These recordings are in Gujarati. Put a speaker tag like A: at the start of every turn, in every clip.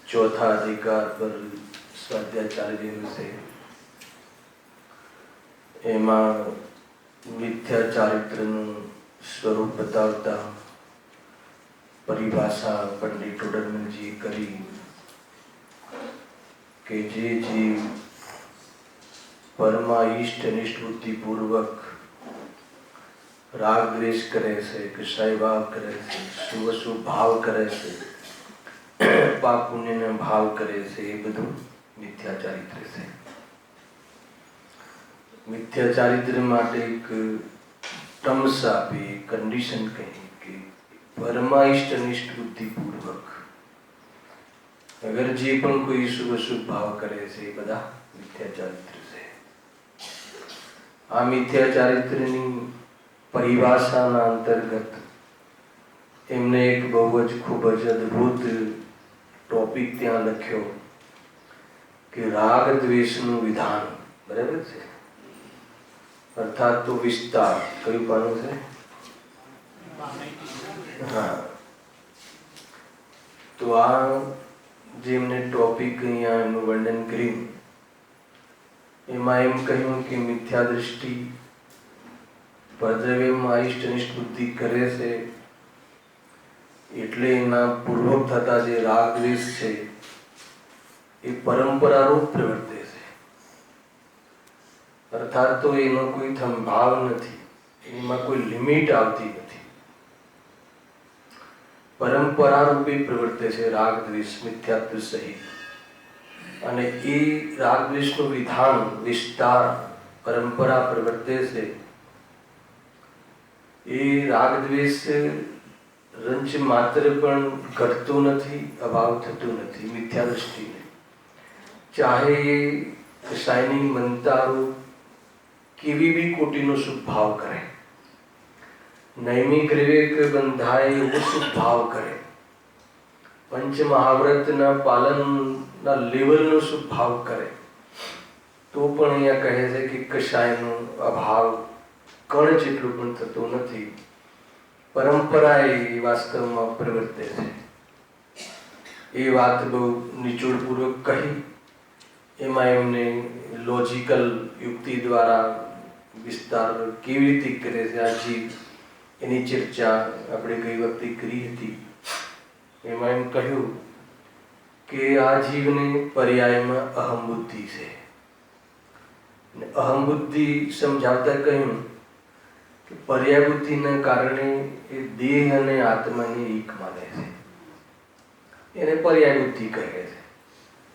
A: चौथा अधिकार पर स्वाध्याय चाली રહ્યું છે। એમાં મિથ્યા ચારિત્રનું સ્વરૂપ બતાવતા પરિભાષા પંડિત ટોડરમલજી કરી કે જે જીવ પરમા ઈષ્ટ નિષ્ઠ બુદ્ધિ પૂર્વક રાગ દ્વેષ કરે છે, કસાય ભાવ કરે છે, શુભ અશુભ ભાવ કરે છે, પાપ પુણ્યનો ભાવ કરે છે, એ બધું મિથ્યા ચારિત્ર છે। મિથ્યા ચારિત્ર માટે એક ટર્મ્સ આપી, કન્ડિશન કહી કે પરમા ઈષ્ટ નિષ્ઠ બુદ્ધિ પૂર્વક અગર જે પણ કોઈ શુભ અશુભ ભાવ કરે છે એ બધા મિથ્યા ચારિત્ર છે। આ મિથ્યા ચારિત્રની પરિભાષાના અંતર્ગત એમને એક બહુ જ ખૂબ જ અદ્ભુત ટોપિક ત્યાં લખ્યો કે રાગ દ્વેષનું વિધાન, બરાબર છે, અર્થાત તો વિસ્તાર। કયું પાનું છે? હા, તો આ જે એમને ટોપિક અહીંયા એનું વર્ણન કર્યું એમાં એમ કહ્યું કે મિથ્યા દૃષ્ટિ પરદ્રવ્યમાં ઇષ્ટ નિષ્ઠ બુદ્ધિ કરે છે એટલે એના પૂર્વક થતા જે રાગ દ્વેષ છે એ પરંપરારૂપ પ્રવર્તે છે, અર્થાત તો એનો કોઈ ભાવ નથી, એમાં કોઈ લિમિટ આવતી નથી, પરંપરા રૂપે પ્રવર્તે છે રાગ દ્વેષ મિથ્યાત્વ સહિત। અને એ રાગ દ્વેષનું વિધાન, વિસ્તાર, પરંપરા પ્રવર્તે છે એ રાગ દ્વેષ રંચ માત્ર પણ ઘટતું નથી, અભાવ થતું નથી મિથ્યા દૃષ્ટિને, ચાહે એ કસાયની મનતારૂ કેવી બી કોટીનો શુભ ભાવ કરે, નૈમિક વિવેક બંધાય એવો શુભ ભાવ કરે, પંચ મહાવ્રતના પાલનના લેવલનો શુભ ભાવ કરે, તો પણ અહીંયા કહે છે કે કસાયનો અભાવ કણ જેટલું પણ થતો નથી, પરંપરા એ વાસ્તવમાં પ્રવર્તે છે। એ વાત બહુ નિચોડપૂર્વક કહી, એમાં એમને લોજિકલ યુક્તિ દ્વારા વિસ્તાર કેવી રીતે કરે છે આ જીવ, એની ચર્ચા આપણે ગઈ વખતે કરી હતી। એમાં એમ કહ્યું કે આ જીવને પર્યાયમાં અહમ બુદ્ધિ છે, અહમ બુદ્ધિ સમજાવતા કહ્યું કે પર્યાય બુદ્ધિના કારણે એ દેહ અને આત્માને એક માને છે, એને પર્યાય બુદ્ધિ કહે છે।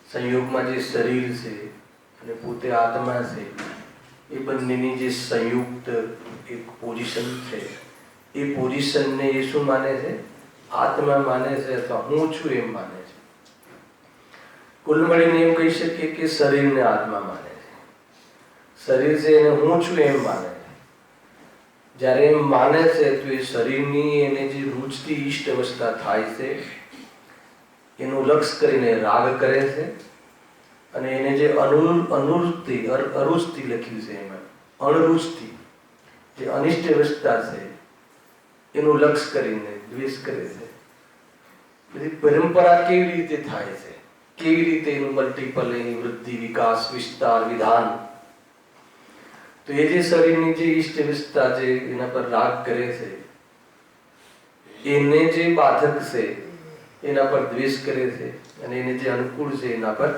A: સંયોગમાં જે શરીર છે અને પોતે આત્મા છે એ બંનેની જે સંયુક્ત એક પોઝિશન છે એ પોઝિશનને એ શું માને છે? આત્મા માને છે અથવા હું છું એમ માને છે। કુલ મળીને એમ કહી શકીએ કે શરીરને આત્મા માને છે, શરીર છે એને હું છું એમ માને છે। જ્યારે એમ માને છે તો એ શરીરની એને જે રૂચતી ઈષ્ટ અવસ્થા થાય છે એનું લક્ષ્ય કરીને રાગ કરે છે, અને એને જે અનુરુચિ લખ્યું છે એમાં અણરુચિ જે અનિષ્ટ અવસ્થા છે એનું લક્ષ્ય કરીને દ્વેષ કરે છે। બધી પરંપરા કેવી રીતે થાય છે, કેવી રીતે એનું મલ્ટિપલ એની વૃદ્ધિ, વિકાસ, વિસ્તાર, વિધાન, તો એ જે શરીરની જે ઈષ્ટ વિષ્ટતા છે એના પર રાગ કરે છે, એને જે બાધક છે એના પર દ્વેષ કરે છે, અને એને જે અનુકૂળ છે એના પર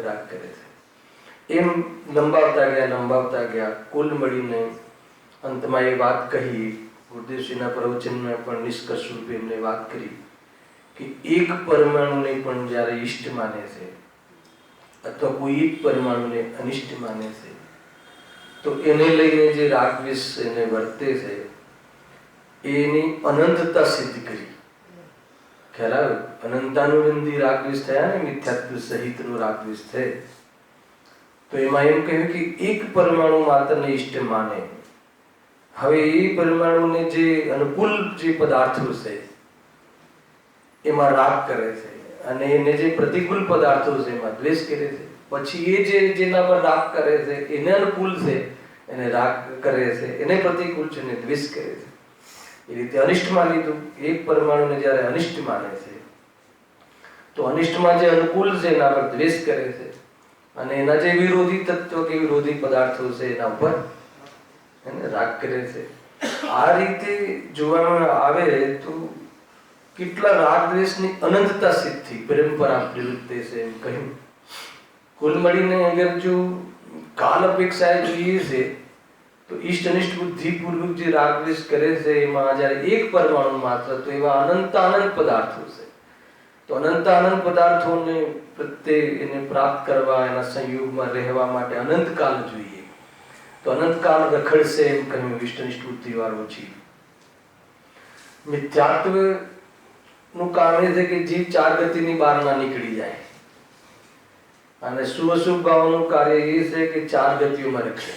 A: રાગ કરે છે. એમ લંબાવતા ગયા કુલ મળીને અંતમાં એ વાત કહી, ગુરુદેવશ્રીના પ્રવચનમાં પણ નિષ્કર્ષ રૂપે એમને વાત કરી કે એક પરમાણુને પણ જ્યારે ઈષ્ટ માને છે અથવા કોઈ એક પરમાણુને અનિષ્ટ માને છે, તો એને લઈને જે રાગદ્વેષ એને વર્તે છે એની અનંતતા સિદ્ધ કરી. ખ્યાલ આવ્યો? અનંતાનુબંધી રાગદ્વેષ થયા ને, મિથ્યાત્વ સહિતનો રાગદ્વેષ થાય. તો એમાં એમ કહ્યું કે એક પરમાણુ માત્રને ઈષ્ટ માને, હવે એ પરમાણુને જે અનુકૂળ જે પદાર્થો છે એમાં રાગ કરે છે, અને એને જે પ્રતિકૂળ પદાર્થો છે એમાં દ્વેષ કરે છે. પછી એ જેના પર રાગ કરે છે એને અનુકૂળ છે એને રાગ કરે છે, એને પ્રતિકૂળ છે એને દ્વેષ કરે છે. એ રીતે અનિષ્ટમાં લીધું. એક પરમાણુને જ્યારે અનિષ્ટ માને છે તો અનિષ્ટમાં જે અનુકૂળ છે એના પર દ્વેષ કરે છે, અને એના જે વિરોધી તત્વ કે વિરોધી પદાર્થો છે એના ઉપર એને રાગ કરે છે. આ રીતે જોવામાં આવે તો કેટલા રાગ દ્વેષની અનંતતા સિદ્ધ થઈ, પરંપરા પ્રવૃત્તિ છે એમ કહ્યું. કુલ મળીને અગર જો કાલ અપેક્ષાએ જોઈએ છે તો ઈષ્ટ અનિષ્ટ બુદ્ધિપૂર્વક જે રાગ દ્વેષ કરે છે એમાં જ્યારે એક પરમાણુ માત્ર, તો એવા અનંત પદાર્થો છે. તો અનંત પદાર્થોને પ્રત્યે એને પ્રાપ્ત કરવા, એના સંયોગમાં રહેવા માટે અનંતકાલ જોઈએ. તો અનંતકાલ રખડશે એમ કહ્યું ઈષ્ટ અનિષ્ટ બુદ્ધિવાળો જીવ. મિથ્યાત્વ નું કારણ એ છે કે જીવ ચાર ગતિની બહાર ના નીકળી જાય, અને શુભ અશુભ ભાવનું કાર્ય એ છે કે ચાર ગતિઓમાં રખે.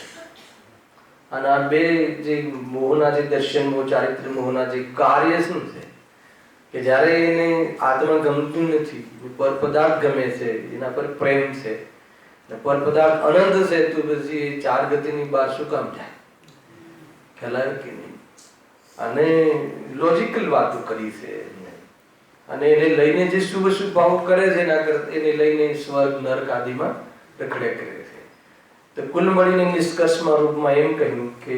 A: અને આ બે જે મોહના જે દર્શન મોહ, ચારિત્ર મોહના જે કાર્ય શું છે કે જ્યારે એને આત્મા ગમતું નથી, પર પદાર્થ ગમે છે, એના પર પ્રેમ છે, પર પદાર્થ અનંત છે, તો પછી એ ચાર ગતિની બહાર શું કામ જાય? ખ્યાલ આવ્યો કે નહીં? અને લોજિકલ વાતો કરી છે. અને એને લઈને જે શુભ અશુભ ભાવ કરે છે એના કરતા એને લઈને સ્વર્ગ નરક આદિમાં રખડે કરે છે. તો કુલ મળીને નિષ્કર્ષમાં રૂપમાં એમ કહ્યું કે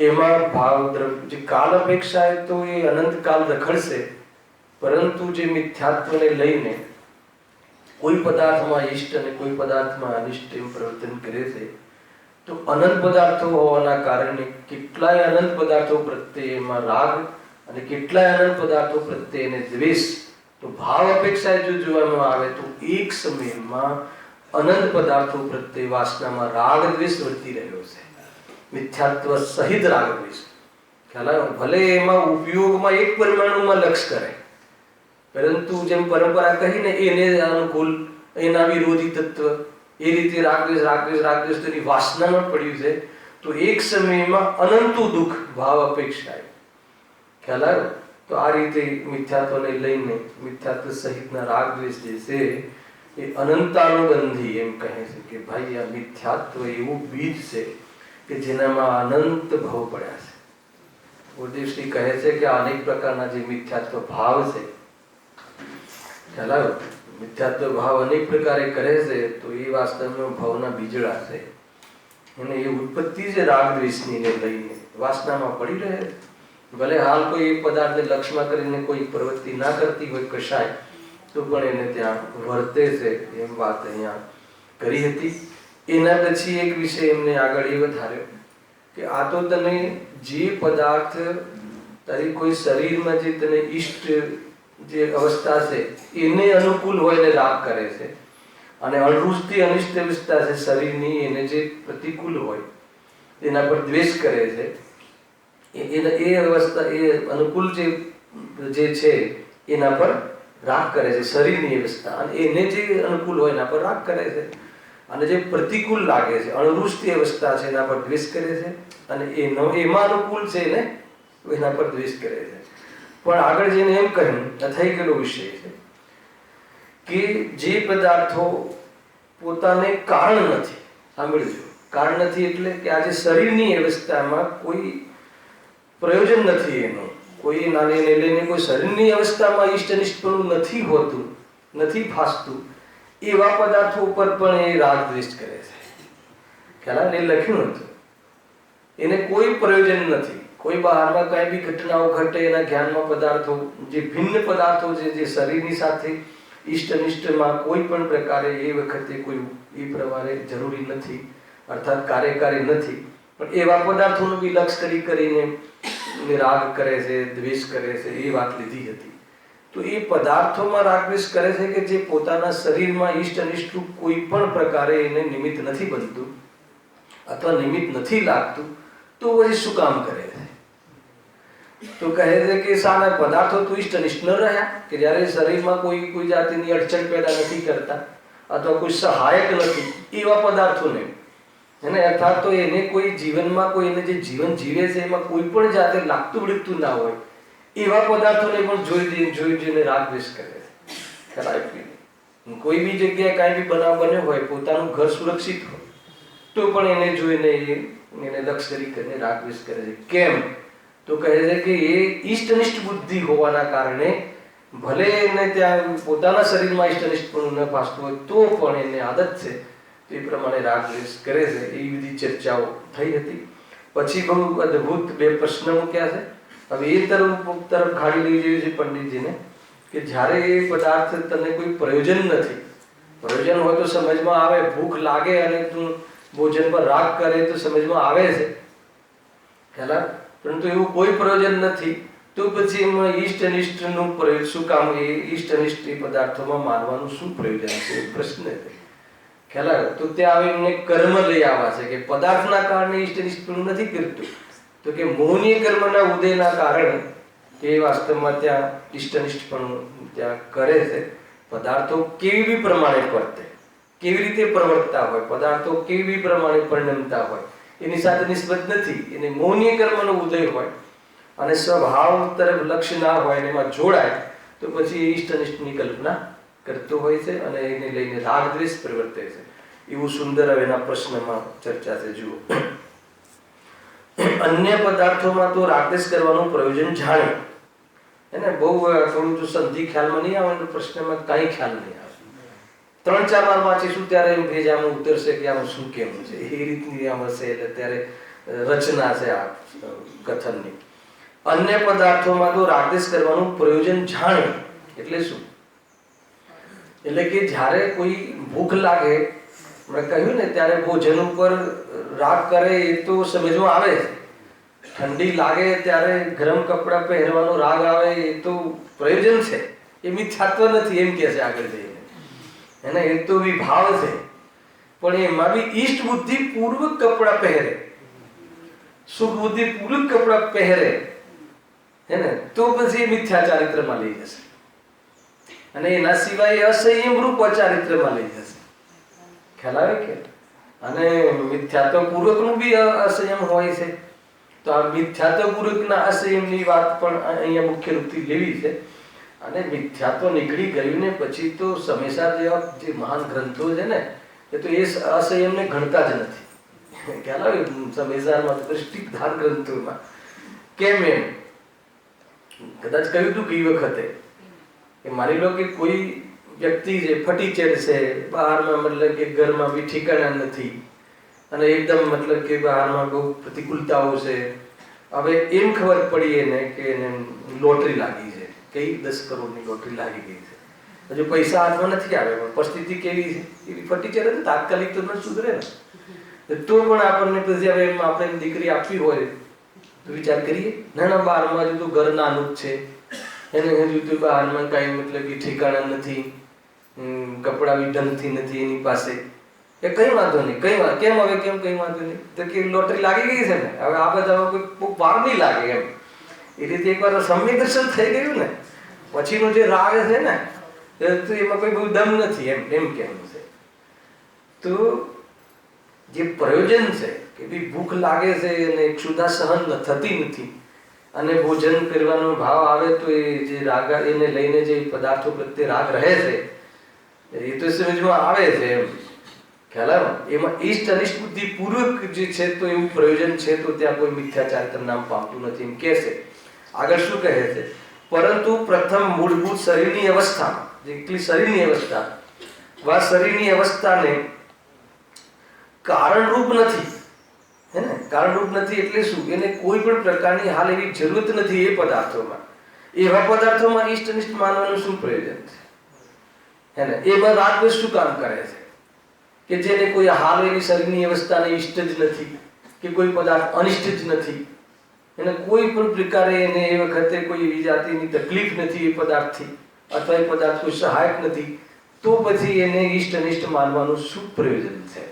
A: એમાં ભાવ દ્રવ્ય જે કાલ અપેક્ષાએ તો એ અનંત કાલ રખડશે, પરંતુ જે મિથ્યાત્વને લઈને કોઈ પદાર્થમાં ઈષ્ટ અને કોઈ પદાર્થમાં અનિષ્ટ એમ પ્રવર્તન કરે છે, તો અનંત પદાર્થો હોવાના કારણે કેટલાય અનંત પદાર્થો પ્રત્યે એમાં રાગ અને કેટલાય અનંત પદાર્થો પ્રત્યે એને દ્વેષ. તો ભાવ અપેક્ષાએ જો જોવામાં આવે તો એક સમયમાં અનંત પદાર્થો પ્રત્યે વાસનામાં રાગ દ્વેષ વર્તી રહ્યો છે, મિથ્યાત્વ સહિત રાગ દ્વેષ. ખ્યાલ આવ્યો? ભલે એમાં ઉપયોગમાં એક પરમાણુમાં લક્ષ કરે, પરંતુ જેમ પરંપરા કહીને એને અનુકૂળ એના વિરોધી તત્વ, એ રીતે રાગદ્વેષ તેની વાસનામાં પડ્યું છે. તો એક સમયમાં અનંત દુઃખ ભાવ અપેક્ષાએ. ખ્યાલ આવ્યો? તો આ રીતે મિથ્યાત્વને લઈને મિથ્યાત્વ સહિતના રાગદ્વેષ જે છે એ અનંતાનુબંધી એમ કહે છે કે ભાઈ આ મિથ્યાત્વ એવું બીજ છે કે જેનામાં અનંત ભાવ પડ્યા છે. ગુરુદેવશ્રી કહે છે કે અનેક પ્રકારના જે મિથ્યાત્વ ભાવ છે, ખ્યાલ આવ્યો? મિથ્યાત્વ ભાવ અનેક પ્રકારે કરે છે, તો એ વાસ્તવમાં ભાવના બીજડા છે. અને એ ઉત્પત્તિ છે રાગદ્વેષની ને લઈને વાસનામાં પડી રહે. ભલે હાલ કોઈ એક પદાર્થને લક્ષ્યમાં કરીને કોઈ પ્રવૃત્તિ ના કરતી હોય કશાય, તો પણ એને ત્યાં વર્તે છે એમ વાત અહીંયા કરી હતી. એના પછી એક વિષય એમને આગળ એ વધાર્યો કે આ તો તને જે પદાર્થ તારી કોઈ શરીરમાં જે તને ઈષ્ટ જે અવસ્થા છે એને અનુકૂળ હોય એને રાગ કરે છે, અને અણરુચિ અનિષ્ટ અવસ્થા છે શરીરની એને જે પ્રતિકૂળ હોય એના પર દ્વેષ કરે છે. એ અવસ્થા એ અનુકૂળ જે છે એના પર રાગ કરે છે, શરીરની અવસ્થા, અને એને જે અનુકૂળ હોય એના પર રાગ કરે છે. અને જે પ્રતિકૂળ લાગે છે અણરુચિ અવસ્થા છે એના પર દ્વેષ કરે છે, અને એમાં અનુકૂળ છે એને એના પર દ્વેષ કરે છે. પણ આગળ જઈને એમ કહ્યું થઈ ગયેલો વિષય છે કે જે પદાર્થો પોતાને કારણ નથી, સાંભળજો, કારણ નથી એટલે કે આજે શરીરની અવસ્થામાં કોઈ પ્રયોજન નથી, એનું કોઈ નાને લઈને કોઈ શરીરની અવસ્થામાં ઈષ્ટ અનિષ્ટપણું નથી હોતું, નથી ફાસતું, એવા પદાર્થો ઉપર પણ એ રાગ દ્વેષ કરે છે. ખ્યાલ એ લખ્યું હતું એને કોઈ પ્રયોજન નથી. કોઈ બહારમાં કઈ બી ઘટનાઓ ઘટે, એના જ્ઞાનમાં પદાર્થો જે ભિન્ન પદાર્થો છે જે શરીરની સાથે ઈષ્ટ અનિષ્ટમાં કોઈ પણ પ્રકારે એ વખતે કોઈ એ પ્રમાણે જરૂરી નથી, અર્થાત કાર્યકારી નથી. પણ એવા પદાર્થોનું બી લક્ષ કરીને રાગ કરે છે, દ્વેષ કરે છે, એ વાત લીધી હતી. તો એ પદાર્થોમાં રાગ દ્વેષ કરે છે કે જે પોતાના શરીરમાં ઈષ્ટ અનિષ્ટ કોઈ પણ પ્રકારે એને નિમિત્ત નથી બનતું અથવા નિમિત્ત નથી લાગતું, તો પછી શું કામ કરે છે? તો કહે છે કે સારા પદાર્થો તો ઈષ્ટ અનિષ્ટ ન રહ્યા, કે જ્યારે શરીરમાં કોઈ જાતિની અડચણ પેદા નથી કરતા અથવા કોઈ સહાયક નથી, એવા પદાર્થો નહીં. એને અર્થાત તો એને કોઈ જીવનમાં કોઈ એને જે જીવન જીવે છે એમાં કોઈ પણ જાતે લાગતું વળગતું ના હોય, એવા પદાર્થોને પણ જોઈને રાગ દ્વેષ કરે છે. ખરાબ કોઈ બી જગ્યાએ કાંઈ બી બનાવ બન્યો હોય, પોતાનું ઘર સુરક્ષિત હોય, તો પણ એને જોઈને એને લક્ષ્ય કરીને રાગ દ્વેષ કરે છે. કેમ? તો કહે છે કે એ ઈષ્ટ અનિષ્ટ બુદ્ધિ હોવાના કારણે ભલે એને ત્યાં પોતાના શરીરમાં ઈષ્ટ અનિષ્ટ પણ ન પાસતું હોય તો પણ એને આદત છે, એ પ્રમાણે રાગ દ્વેષ કરે છે. એ બધી ચર્ચાઓ થઈ હતી. પછી બહુ અદ્ભુત બે પ્રશ્ન મૂક્યા છે. હવે એ તરફ ખાડી લઈ જેવી છે પંડિતજીને કે જ્યારે એ પદાર્થ તને કોઈ પ્રયોજન નથી, પ્રયોજન હોય તો સમજમાં આવે, ભૂખ લાગે અને તું ભોજન પર રાગ કરે તો સમજમાં આવે છે ખ્યાલ, પરંતુ એવું કોઈ પ્રયોજન નથી, તો પછી એમાં ઈષ્ટ અનિષ્ટનું શું કામ? એ ઈષ્ટ અનિષ્ટ પદાર્થોમાં માનવાનું શું પ્રયોજન છે? પ્રશ્ન છે ખ્યાલ. તો ત્યાં એમને કર્મ લઈ આવ્યા છે કે પદાર્થના કારણે ઈષ્ટ અનિષ્ટ નથી કરતું, તો કે મોહનીય કર્મના ઉદયના કારણે એ વાસ્તવમાં ત્યાં ઈષ્ટ અનિષ્ટ પણ ત્યાં કરે છે. પદાર્થો કેવી બી પ્રમાણે વર્તે, કેવી રીતે પ્રવર્તતા હોય, પદાર્થો કેવી બી પ્રમાણે પરિણમતા હોય, એની સાથે નિસ્બત નથી. એને મોહનીય કર્મનો ઉદય હોય અને સ્વભાવ તરફ લક્ષ્ય ના હોય અને એમાં જોડાય, તો પછી ઈષ્ટ અનિષ્ટની કલ્પના કરતો હોય છે અને એને લઈને રાગ દ્વેષ પ્રવર્તે છે. એવું સુંદર હવે એના પ્રશ્નમાં ચર્ચા છે. જુઓ, અન્ય પદાર્થોમાં તો રાગ દ્વેષ કરવાનું પ્રયોજન જાણે, એને બહુ થોડું જો સંધિ ખ્યાલમાં નહીં આવે તો પ્રશ્નમાં કઈ ખ્યાલ નહીં આવે. 3-4 વાર વાંચીશું ત્યારે એમ ભેજ આમાં ઉતરશે કે આમાં શું કેવું છે, એ રીતની આમ હશે. એટલે ત્યારે રચના છે આ કથનની. અન્ય પદાર્થોમાં તો રાગ દ્વેષ કરવાનું પ્રયોજન જાણે એટલે શું? એટલે કે જ્યારે કોઈ ભૂખ લાગે, મેં કહ્યું ને, ત્યારે ભોજન ઉપર રાગ કરે એ તો સમજમાં આવે છે. ઠંડી લાગે ત્યારે ગરમ કપડાં પહેરવાનો રાગ આવે એ તો પ્રયોજન છે, એ મિથ્યાત્વ નથી એમ કે છે આગળ જઈને. એને એ તો વિભાવ છે, પણ એમાં બી ઈષ્ટ બુદ્ધિ પૂર્વક કપડાં પહેરે, સુખ બુદ્ધિ પૂર્વક કપડાં પહેરે હે તો પછી એ મિથ્યા ચારિત્રમાં લઈ જશે અને એના સિવાય અસંયમ રૂપ અચારિત્રમાં લઈ જશે. ખ્યાલ આવે કે? અને મિથ્યાત્વ પૂર્વકનું બી અસંયમ હોય છે. તો આ મિથ્યાત્વ પૂર્વકના અસંયમની વાત પણ અહીંયા મુખ્ય રૂપથી લેવી છે. અને મિથ્યાત્વ નીકળી ગયું ને પછી તો સમયસાર જેવા જે મહાન ગ્રંથો છે ને, એ તો એ અસંયમને ગણતા જ નથી. ખ્યાલ આવે? સમયસારમાં દૃષ્ટિધાર ગ્રંથોમાં કેમ એમ કદાચ કહ્યું હતું ગઈ વખતે કે માની લો કે કોઈ વ્યક્તિ છે ફટીચર છે, બહારમાં મતલબ કે ઘરમાં બી ઠેકાણા નથી અને એકદમ મતલબ કે બહારમાં બહુ પ્રતિકૂળતાઓ છે. હવે એમ ખબર પડી એને કે એને લોટરી લાગી છે, કઈ 10 કરોડની લોટરી લાગી ગઈ છે. હજુ પૈસા હાથમાં નથી આવે, પણ પરિસ્થિતિ કેવી છે એવી ફટીચર હતી, તાત્કાલિક તો ન સુધરે ને. તો પણ આપણને પછી હવે આપણે દીકરી આપવી હોય તો વિચાર કરીએ, ના 12માં હજુ તો ઘર નાનું જ છે, એને હજુ તો બહારમાં કાંઈ મતલબ કે ઠેકાણા નથી, કપડાં બી ઢંગથી નથી એની પાસે, એ કઈ વાંધો નહીં, કઈ વાત કેમ હવે કેમ કઈ વાંધો નહીં, તો કે લોટરી લાગી ગઈ છે ને, હવે આ બધા કોઈ વાર નહીં લાગે એમ. એ રીતે એકવાર સંવેદનશીલ થઈ ગયું ને પછીનો જે રાગ છે ને તો એમાં કોઈ બહુ દમ નથી એમ કહેવું છે. તો જે પ્રયોજન છે કે ભાઈ ભૂખ લાગે છે અને ક્ષુધા સહન થતી નથી અને ભોજન કરવાનો ભાવ આવે તો એ જે રાગ એને લઈને જે પદાર્થો પ્રત્યે રાગ રહે છે એ તો સમજમાં આવે છે એમ. ખ્યાલ આવે? એમાં ઈષ્ટ અનિષ્ટ બુદ્ધિ પૂર્વક જે છે તો એવું પ્રયોજન છે, તો ત્યાં કોઈ મિથ્યાચારિત્ર નામ પામતું નથી એમ કહે છે. આગળ શું કહે છે? પરંતુ પ્રથમ મૂળભૂત શરીરની અવસ્થા, જે એકલી શરીરની અવસ્થા, શરીરની અવસ્થાને કારણરૂપ નથી હે ને, કારણરૂપ નથી એટલે શું? એને કોઈ પણ પ્રકારની હાલ એવી જરૂરત નથી એ પદાર્થોમાં. એવા પદાર્થોમાં ઈષ્ટ અનિષ્ટ માનવાનું શું પ્રયોજન છે? હે ને? એમાં રાગદ્વેષ શું કામ કરે છે? કે જેને કોઈ હાલ એની શરીરની અવસ્થાને ઈષ્ટ જ નથી, કે કોઈ પદાર્થ અનિષ્ટ જ નથી, એને કોઈ પણ પ્રકારે એને એ વખતે કોઈ એવી જાતિની તકલીફ નથી એ પદાર્થથી, અથવા એ પદાર્થ કોઈ સહાયક નથી, તો પછી એને ઈષ્ટ અનિષ્ટ માનવાનું શું પ્રયોજન છે?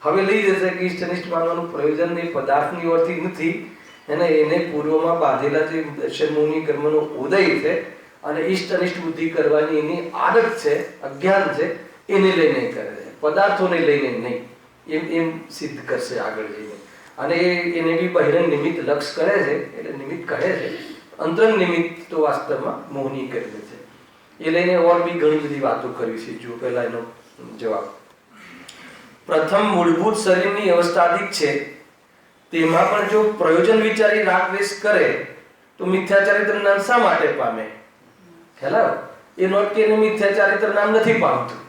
A: હવે લઈ જશે કે ઈષ્ટ અનિષ્ટ માનવાનું પ્રયોજન એ પદાર્થની ઓરથી નથી, એને પૂર્વમાં બાંધેલા જે દર્શનમોહની કર્મનો ઉદય છે અને ઈષ્ટ અનિષ્ટ બુદ્ધિ કરવાની એની આદત છે, અજ્ઞાન છે, એને લઈને કરે છે, પદાર્થોને લઈને નહીં. એમ સિદ્ધ કરશે આગળ જઈને. અને એને બી બહિરંગ નિમિત્ત લક્ષ કરે છે, એટલે નિમિત્ત કહે છે. અંતરંગ નિમિત્ત તો વાસ્તવમાં મોહની કર્મ છે. એ લઈને ઓર બી ઘણી બધી વાતો કરી છે. જો પહેલા એનો જવાબ, પ્રથમ મૂળભૂત શરીરની અવસ્થાધિક છે, તેમાં પણ જો પ્રયોજન વિચારી રાગ દ્વેષ કરે તો મિથ્યાચારિત્ર નામ શા માટે પામે? ખ્યાલ? એ નોટ કે મિથ્યાચારિત્ર નામ નથી પામતું.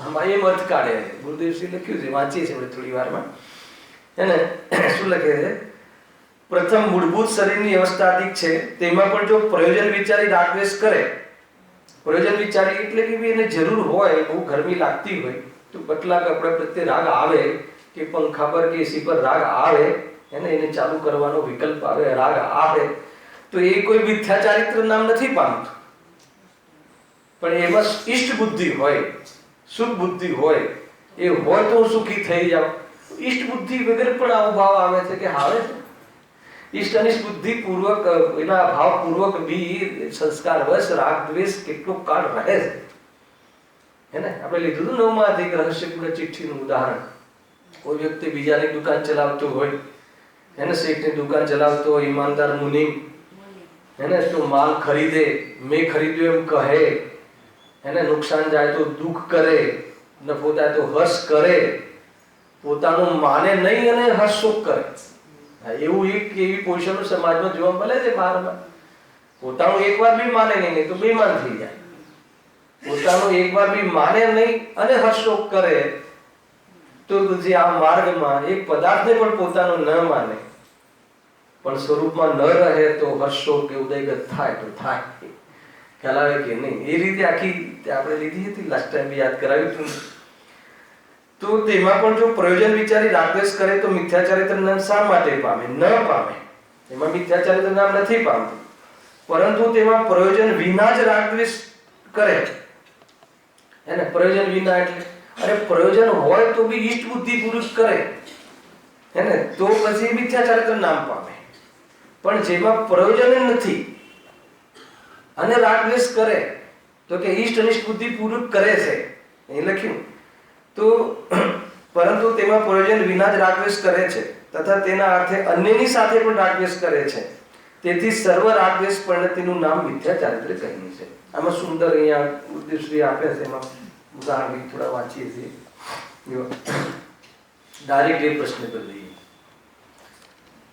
A: આમાં એમ અર્થ કાઢે છે. ગુરુદેવશ્રી લખ્યું છે, વાંચીએ છીએ થોડી વારમાં. એને શું લખે છે? પ્રથમ મૂળભૂત શરીરની અવસ્થાધિક છે, તેમાં પણ જો પ્રયોજન વિચારી રાગ દ્વેષ કરે, પ્રયોજન વિચારી એટલે કે એને જરૂર હોય, બહુ ગરમી લાગતી હોય તો પતલા કપડા પ્રત્યે રાગ આવે, કે પંખા પર કે એસી પર રાગ આવે, એને ચાલુ કરવાનો વિકલ્પ આવે, રાગ આવે, તો એ કોઈ મિથ્યાચારિત્ર નામ નથી પામતું. પણ એમાં ઈષ્ટ બુદ્ધિ હોય, સુખ બુદ્ધિ હોય, એ હોય તો હું સુખી થઈ જાઉં. ઈષ્ટ બુદ્ધિ વગર પણ આવો ભાવ આવે છે કે આવે છે. ઈષ્ટ અનિષ્ટ બુદ્ધિ પૂર્વક એના ભાવ પૂર્વક બી સંસ્કાર વશ રાગ દ્વેષ કેટલો કાળ રહે છે. હે ને? આપણે લીધું હતું નવમાંથી રહસ્યપૂર્ણ ચિઠ્ઠીનું ઉદાહરણ. કોઈ વ્યક્તિ બીજાની દુકાન ચલાવતો હોય, એને શેઠની દુકાન ચલાવતો હોય, ઈમાનદાર મુનિમ, એને તો માલ ખરીદે, મેં ખરીદ્યો એમ કહે, એને નુકસાન જાય તો દુઃખ કરે, નફો થાય તો હર્ષ કરે, પોતાનું માને નહીં અને હર્ષોક કરે. એવું એક એવી પોઝિશન સમાજમાં જોવા મળે છે બહારમાં. પોતાનું એકવાર બી માને નહીં તો બેમાન થઈ જાય. પોતાનું એકવાર બી માને નહીં અને હર્ષોક કરે તો જે આ માર્ગમાં એક પદાર્થને પણ પોતાનું ન માને, પણ સ્વરૂપમાં ન રહે તો હર્ષોક કે ઉદયગત થાય તો થાય. ખ્યાલ આવે કે નહીં? એ રીતે આખી આપણે લીધી હતી, લાસ્ટ ટાઈમ બી યાદ કરાવ્યું હતું. તો તેમાં પણ જો પ્રયોજન વિચારી રાગ દ્વેષ કરે તો મિથ્યાચારિત્ર નામ શા માટે પામે? ન પામે. એમાં મિથ્યાચારિત્ર નામ નથી પામતું, પરંતુ તેમાં પ્રયોજન વિના જ રાગ દ્વેષ કરે. એને પ્રયોજન વિના એટલે અરે પ્રયોજન હોય તો બી ઈષ્ટ બુદ્ધિ પુરુષ કરે, હે ને? તો પછી મિથ્યાચારિત્ર નામ પામે. પણ જેમાં પ્રયોજન નથી અને રાગ દ્વેષ કરે તો કે ઈષ્ટ અનિષ્ટ બુદ્ધિ પૂર્વક કરે છે, એ લખ્યું. તો પરંતુ તેમાં પ્રયોજન વિના જ રાગ દ્વેષ કરે છે, તથા તેના અર્થે અન્યની સાથે પણ રાગ દ્વેષ કરે છે. તેથી સર્વ રાગ દ્વેષ પરિણતિનું નામ મિથ્યાચારિત્ર કહ્યું છે. આમાં સુંદર અહીંયા ઉદ્દેશ્ય આપે છે. એમાં ઉદાહરણ થોડા વાંચીએ છીએ. ડાયરેક્ટ એ પ્રશ્ન પર લઈએ.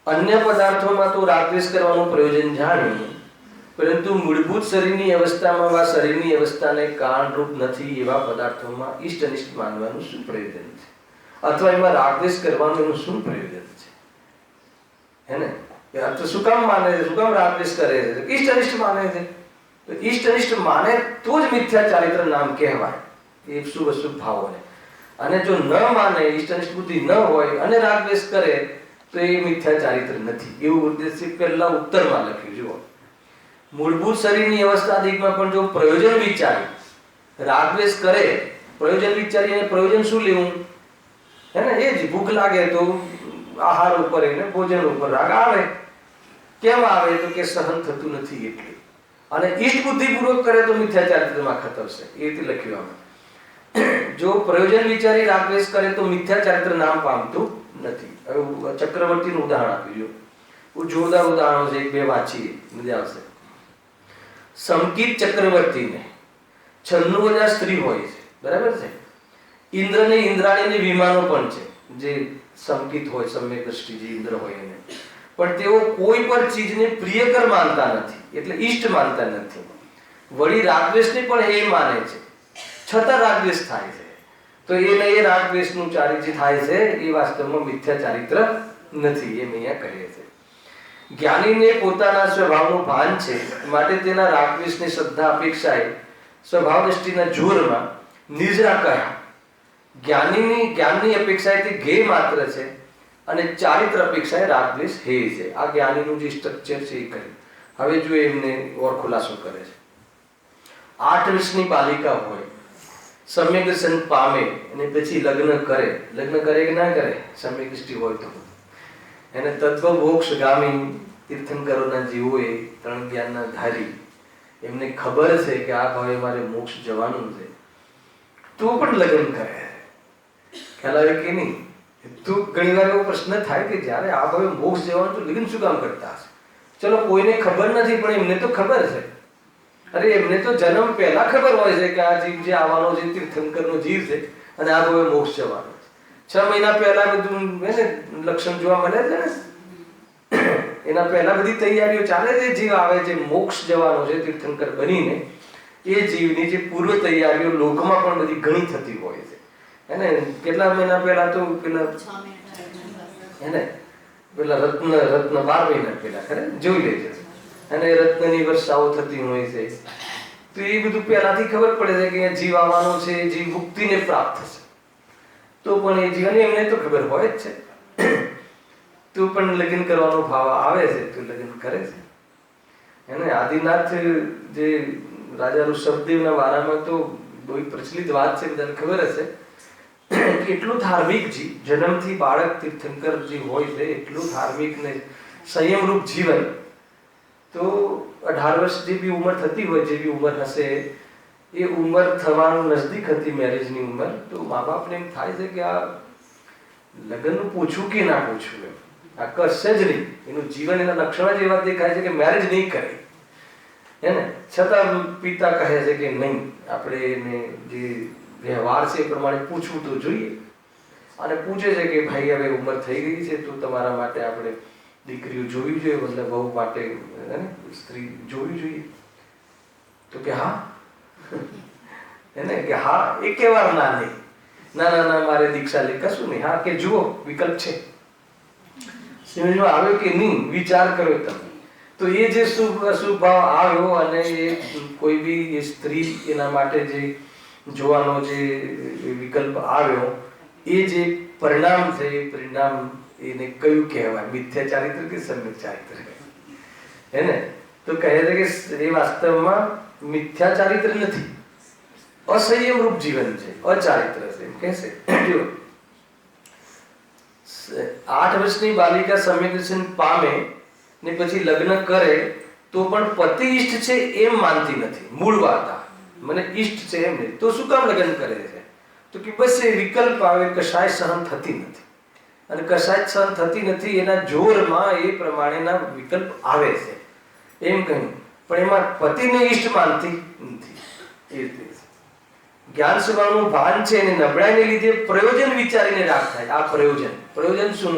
A: અન્ય પદાર્થોમાં તો રાગ દ્વેષ કરવાનું પ્રયોજન જાણ્યું, પરંતુ મૂળભૂત શરીરની અવસ્થામાં વા શરીરની અવસ્થાને કારણરૂપ નથી એવા પદાર્થોમાં ઈષ્ટ અનિષ્ટ માનવાનું શું પ્રયોજન છે? અથવા એમાં રાગ દ્વેષ કરવાનું એનું શું પ્રયોજન છે? હે ને? તો શું કામ માને છે? શું કામ રાગ દ્વેષ કરે છે? ઈષ્ટ અનિષ્ટ માને છે. તો ઈષ્ટ અનિષ્ટ માને તો જ મિથ્યાચારિત્ર નામ કહેવાય, એ શુભ અશુભ ભાવોને. અને જો ન માને, ઈષ્ટ અનિષ્ટ બુદ્ધિ ન હોય અને રાગ દ્વેષ કરે તો એ મિથ્યાચારિત્ર નથી. એવું ઉદ્દેશ્ય પહેલા ઉત્તરમાં લખ્યું. જુઓ, મૂળભૂત શરીરની અવસ્થાધિકમાં પણ જો પ્રયોજન વિચારી રાગ દ્વેષ કરે, પ્રયોજન વિચારી અને પ્રયોજન શું લેવું? હે ને? એ જ ભૂખ લાગે તો આહાર ઉપર એને ભોજન ઉપર રાગ આવે. કેમ આવે? તો કે સહન થતું નથી એટલે. અને ઈષ્ટ બુદ્ધિ પૂર્વક કરે તો મિથ્યાચારિત્રમાં ખતરશે. એ રીતે લખ્યું આમાં. જો પ્રયોજન વિચારી રાગ દ્વેષ કરે તો મિથ્યાચારિત્ર નામ પામતું નથી. હવે ચક્રવર્તીનું ઉદાહરણ આપ્યું. જો જોરદાર ઉદાહરણો છે, એક બે વાંચીએ, મજા આવશે. સમકિત ચક્રવર્તીને 96,000 સ્ત્રી હોય છે, બરાબર છે? ઇન્દ્રને ઇન્દ્રાણીને વિમાનો પણ છે, જે સમકિત હોય, સમ્યક દ્રષ્ટિ જે ઇન્દ્ર હોય એને. પણ તેઓ કોઈ પણ ચીજને પ્રિયકર માનતા નથી, એટલે ઈષ્ટ માનતા નથી. વળી રાગદ્વેષને પણ એ માને છે, છતાં રાગદ્વેષ થાય છે. તો એ રાગદ્વેષનું ચારિત્ર થાય છે, એ વાસ્તવમાં મિથ્યા ચારિત્ર નથી, એમ અહીંયા કહે છે. જ્ઞાનીને પોતાના સ્વભાવનું ભાન છે, માટે તેના રાગદ્વેષની શ્રદ્ધા અપેક્ષાએ સ્વભાવ દ્રષ્ટિના જોરમાં નિર્જરા કહ્યા. જ્ઞાનની અપેક્ષાએ તે જ્ઞેય માત્ર છે અને ચારિત્ર અપેક્ષાએ રાગદ્વેષ હે છે. આ જ્ઞાનીનું જે સ્ટ્રક્ચર છે એ કહ્યું. હવે જો એમને ઓર ખુલાસો કરે છે. 8 વર્ષની બાલિકા હોય, સમ્યક દર્શન પામે અને પછી લગ્ન કરે કે ના કરે, સમ્યક દૃષ્ટિ હોય તો એને તત્વ મોક્ષગામી તીર્થંકરોના જીવોએ 3 જ્ઞાનના ધારી એમને ખબર છે કે આ ભાવે મારે મોક્ષ જવાનું છે, તો પણ લગ્ન કરે. ખ્યાલ આવે કે નહીં? તો ઘણી વાર એવો પ્રશ્ન થાય કે જ્યારે આ ભાવે મોક્ષ જવાનું તો લગ્ન શું કામ કરતા હશે? ચલો કોઈને ખબર નથી, પણ એમને તો ખબર છે. અરે એમને તો જન્મ પહેલા ખબર હોય છે કે આ જીવ જે આવવાનો છે તીર્થંકરનો જીવ છે અને આ ભાવે મોક્ષ જવાનો છે. 6 મહિના પહેલા બધું લક્ષણ જોવા મળે છે ને, એના પહેલા બધી તૈયારીઓ ચાલે છે. જીવ આવે છે મોક્ષ જવાનો છે તીર્થંકર બનીને, એ જીવની જે પૂર્વ તૈયારીઓ લોકમાં પણ બધી ઘણી થતી હોય છે. એને કેટલા મહિના પહેલા તો પેલા રત્ન 12 મહિના પહેલા ખરે જોઈ લે છે, અને રત્નની વર્ષાઓ થતી હોય છે. તો એ બધું પહેલાથી ખબર પડે છે કે જીવ આવવાનો છે, જીવ મુક્તિને પ્રાપ્ત થશે. તો પણ એ જીવને એમને તો ખબર હોય જ છે, તો પણ લગ્ન કરવાનો ભાવ આવે છે તો લગ્ન કરે છે. એને આદિનાથ જે રાજા ઋષભદેવના વારામાં તો બહુ પ્રચલિત વાત છે, બધાને ખબર હશે કે એટલું ધાર્મિક જીવ, જન્મથી બાળક તીર્થંકર જે હોય છે એટલું ધાર્મિક ને સંયમરૂપ જીવન. તો 18 વર્ષ જે બી ઉંમર થતી હોય, જે બી ઉંમર હશે એ ઉંમર થવાનું નજદીક હતી, મેરેજની ઉંમર. તો મા બાપને એમ થાય છે કે આ લગ્નનું પૂછવું કે ના પૂછવું, એમ આ કરશે જ નહીં. એનું જીવન એના લક્ષણો જ એવા દેખાય છે કે મેરેજ નહીં કરે એને. છતાં પિતા કહે છે કે નહીં, આપણે એને જે વ્યવહાર છે એ પ્રમાણે પૂછવું તો જોઈએ. અને પૂછે છે કે ભાઈ હવે ઉંમર થઈ ગઈ છે તો તમારા માટે આપણે દીકરીઓ જોવી જોઈએ, મતલબ બહુ માટે સ્ત્રી જોવી જોઈએ. તો કે હા એને કે હા, એકે વાર ના નહીં, ના મારે દીક્ષા લે, કશું નહીં, હા કે જુઓ વિકલ્પ છે. સમજમાં આવ્યો કે નહીં? વિચાર કર્યો તમે તો એ જે શુભ અશુભ ભાવ આવ્યો અને એ કોઈ બી એ સ્ત્રી એના માટે જે જોવાનો જે વિકલ્પ આવ્યો, એ જે પરિણામ છે એ પરિણામ એને કયું કહેવાય? મિથ્યા ચારિત્ર કે સમ્યક ચારિત્ર એને? તો કહે છે કે એ વાસ્તવમાં મિથ્યા ચારિત્ર નથી, અસંયમ રૂપ જીવન છે, અચારિત્ર છે એમ કહેશે. જો 8 વર્ષની બાલિકા સમ્યક દર્શન પામે ને પછી લગ્ન કરે તો પણ પતિ ઈષ્ટ છે એમ માનતી નથી. મૂળ વાત આ, મને ઈષ્ટ છે એમ નહીં, તો શું કામ લગ્ન કરે છે? તો કે બસ એ વિકલ્પ આવે, કશાય સહન થતી નથી, અને કશાય સહન થતી નથી એના જોરમાં એ પ્રમાણેના વિકલ્પ આવે છે એમ કહ્યું. પણ એમાં પતિને ઈષ્ટ માનતી નથી. એ રીતે જ્ઞાન સ્વભાવનું ભાન છે અને નબળાઈને લીધે પ્રયોજન વિચારીને રાગ થાય. આ પ્રયોજન શું?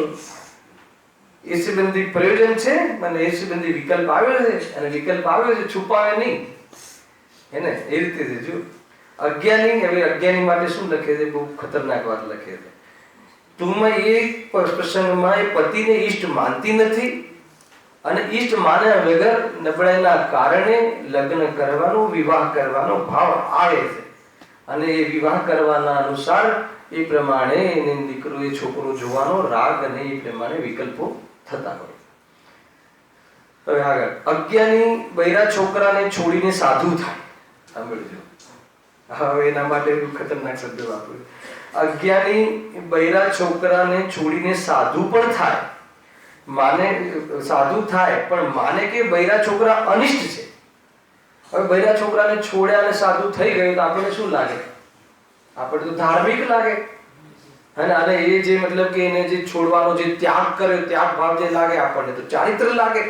A: એ સંબંધી પ્રયોજન છે, મને એ સંબંધી વિકલ્પ આવ્યો છે, અને વિકલ્પ આવ્યો છે છુપાવે નહીં એને. એ રીતે છે. જો અજ્ઞાની, હવે અજ્ઞાની માટે શું લખે છે? બહુ ખતરનાક વાત લખે છે. ટૂંકમાં એ પ્રસંગમાં એ પતિને ઈષ્ટ માનતી નથી, અને ઈષ્ટ માન્યા વગર નબળાઈના કારણે લગ્ન કરવાનો, વિવાહ કરવાનો ભાવ આવે છે. અને એ વિવાહ કરવાના અનુસાર એ પ્રમાણે એને દીકરો એ છોકરો જોવાનો રાગ અને એ પ્રમાણે વિકલ્પો થતા હોય. હવે આગળ, અજ્ઞાની બૈરા છોકરાને છોડીને સાધુ થાય. સાંભળજો, હવે એના માટે ખતરનાક શબ્દ વાપર્યો. અજ્ઞાની બૈરા છોકરાને છોડીને સાધુ પણ થાય, માને સાધુ થાય પણ માને કે બૈરા છોકરા અનિષ્ટ છે. હવે બૈરા છોકરાને છોડ્યા અને સાધુ થઈ ગયું તો આપણને શું લાગે? આપણે તો ધાર્મિક લાગે. અને એ જે મતલબ કે એને જે છોડવાનો જે ત્યાગ કર્યો, ત્યાગ ભાવ જે લાગે આપણને તો ચારિત્ર લાગે.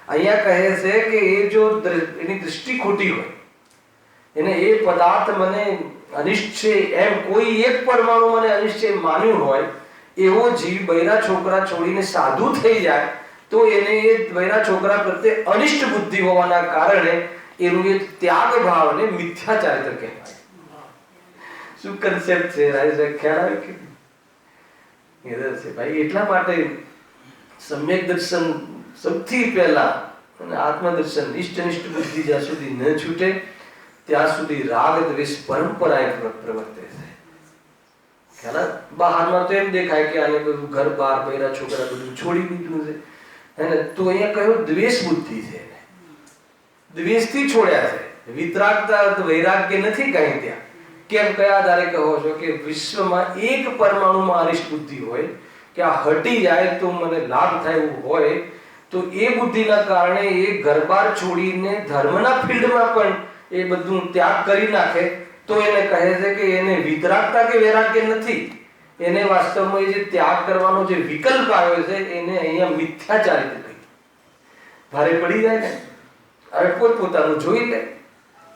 A: અહીંયા કહે છે કે એ જો એની દૃષ્ટિ ખોટી હોય, એને એ પદાર્થ મને અનિષ્ટ છે એમ કોઈ એક પરમાણુ મને અનિષ્ટ છે માન્યું હોય, એવો જીવ બૈરા છોકરા છોડીને સાધુ થઈ જાય તો એને એ બૈરા છોકરા પ્રત્યે અનિષ્ટ બુદ્ધિ હોવાના કારણે એનું એ ત્યાગ ભાવને મિથ્યા ચારિત્ર કહેવાય. શું કન્સેપ્ટ છે રાજ? ખ્યાલ આવે કે છે ભાઈ? એટલા માટે સમ્યક દર્શન સૌથી પહેલા અને આત્મદર્શન ઇષ્ટનિષ્ઠ બુદ્ધિ જ્યાં સુધી ન છૂટે ત્યાં સુધી રાગ દ્વેષ પરંપરાએ પ્રવર્તે છે. ખ્યાલ? બહારમાં તો એમ દેખાય કે આને બધું ઘર બહાર બૈરા છોકરા બધું છોડી દીધું છે, હે ને? તો અહીંયા કહ્યું દ્વેષ બુદ્ધિ છે, દ્વેષથી છોડ્યા છે. વિતરાગતા વૈરાગ્ય નથી કઈ ત્યાં. કેમ? કયા આધારે કહો છો કે વિશ્વમાં એક પરમાણુમાં અનિષ્ટ બુદ્ધિ હોય કે આ હટી જાય તો મને લાભ થાય એવું હોય, તો એ બુદ્ધિના કારણે એ ઘરબાર છોડીને ધર્મના ફિલ્ડમાં પણ એ બધું ત્યાગ કરી નાખે, તો એને કહે છે કે એને વિતરાગતા કે વૈરાગ્ય નથી. એને વાસ્તવમાં એ જે ત્યાગ કરવાનો જે વિકલ્પ આવ્યો છે એને અહીંયા મિથ્યાચારિત કહ્યું. ભારે પડી જાય ને? હવે પોતપોતાનું જોઈ લે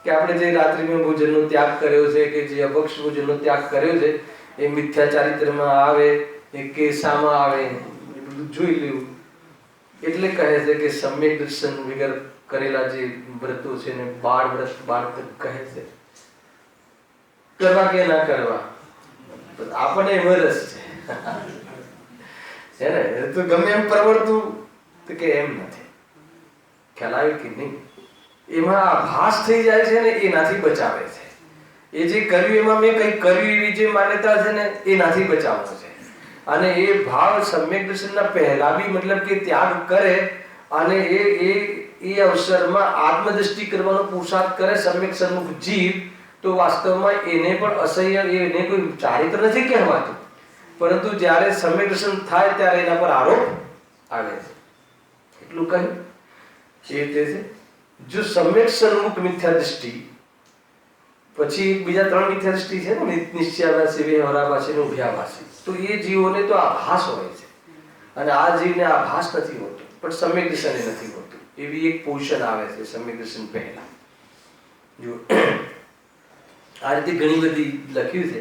A: કે આપણે જે રાત્રિનો ભોજનનો ત્યાગ કર્યો છે કે જે અપક્ષ ભોજનનો ત્યાગ કર્યો છે એ મિથ્યાચારિત્રમાં આવે કે શામાં આવે, એ બધું જોઈ લેવું. એટલે કહે છે કે સમ્યક દર્શન વગર કરેલા જે વ્રતો છે ને બાળ વ્રત બાળ કહે છે. કરવા કે ના કરવા આપણને એમ રસ છે ને, તો ગમે એમ પ્રવર્તું તો કે એમ નથી. ખ્યાલ આવ્યો કે નહીં? એમાં આભાસ થઈ જાય છે ને, એનાથી બચાવે છે. એ જે કર્યું એમાં મેં કંઈક કર્યું એવી જે માન્યતા છે ને એનાથી બચાવવો છે. અને એ ભાવ સમ્યક દર્શનના પહેલા બી મતલબ કે ત્યાગ કરે અને એ અવસરમાં આત્મદ્રષ્ટિ કરવાનો પુરુષાર્થ કરે સમ્યક સન્મુખ જીવ, તો વાસ્તવમાં એને પણ અસહ્ય, એને કોઈ ચારિત્ર નથી કહેવાતું, પરંતુ જ્યારે સમ્યક દર્શન થાય ત્યારે એના પર આરોપ આવે છે. એટલું કહ્યું છે તે છે. જો સમ્યક સન્મુખ મિથ્યા દૃષ્ટિ, પછી બીજા 3 મિથ્યા દૃષ્ટિ છે ને, નિશ્ચયાભાસી, વ્યવહારાભાસી અને ઉભયાભાસી. તો એ જીવોને તો આભાસ હોય છે અને આ જીવને આભાસ નથી હોતો, પણ સમ્યક દર્શન નથી હોતું. એવી એક પોઝિશન આવે છે સમ્યક દર્શન પહેલા. જો આ રીતે ઘણી બધી લખ્યું છે.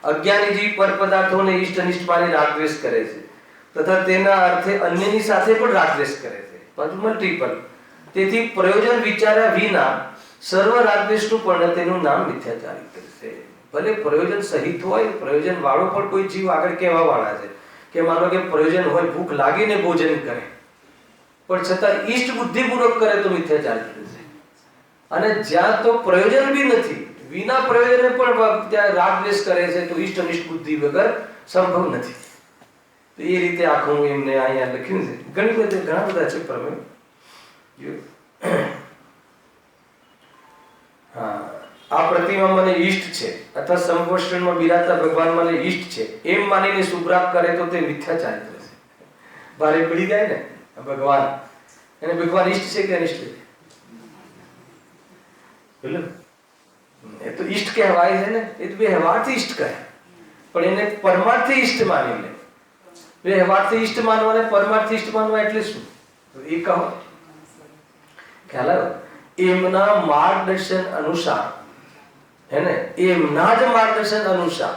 A: અજ્ઞાની જીવ પર પદાર્થોને ઇષ્ટ અનિષ્ટ માની રાગદ્વેષ કરે છે તથા તેના અર્થે અન્યની સાથે પણ રાગદ્વેષ કરે છે, પાછું મલ્ટીપલ. તેથી પ્રયોજન વિચાર્યા વિના સર્વ રાગદ્વેષનું પણ તેનું નામ મિથ્યાચારિત્ર છે. ભલે પ્રયોજન સહિત હોય, પ્રયોજન વાળો પણ કોઈ જીવ આગળ કહેવા વાળા છે કે માનો કે પ્રયોજન હોય, ભૂખ લાગીને ભોજન કરે, પણ છતાં ઈષ્ટ બુદ્ધિપૂર્વક કરે તો મિથ્યાચારિત્ર છે. અને જ્યાં તો પ્રયોજન બી નથી, વિના પ્રયોજને પણ ત્યાં રાગદ્વેષ કરે છે, તો ઈષ્ટ અનિષ્ટ બુદ્ધિ વગર સંભવ નથી. તો એ રીતે આખું એમને અહીંયા લખ્યું છે. ઘણા બધા છે પ્રમેય. હા, આ પ્રતિમા મને ઈષ્ટ છે અથવા સંપોષણમાં બિરાજતા ભગવાન મને ઈષ્ટ છે એમ માનીને સુપ્રાપ્ત કરે તો તે મિથ્યાચારિત્ર છે. ભારે પડી જાય ને ભગવાન, એને ભગવાન ઈષ્ટ છે કે અનિષ્ટ છે? બોલો, એ તો ઈષ્ટ કહેવાય છે ને, એ તો વ્યવહારથી ઈષ્ટ કહે, પણ એને પરમાર્થથી ઈષ્ટ માની લે. વ્યવહારથી ઈષ્ટ માનવા અને પરમાર્થથી ઈષ્ટ માનવા એટલે શું એ કહો. ખ્યાલ આવ્યો? એમના માર્ગદર્શન અનુસાર, હે ને, એમના જ માર્ગદર્શન અનુસાર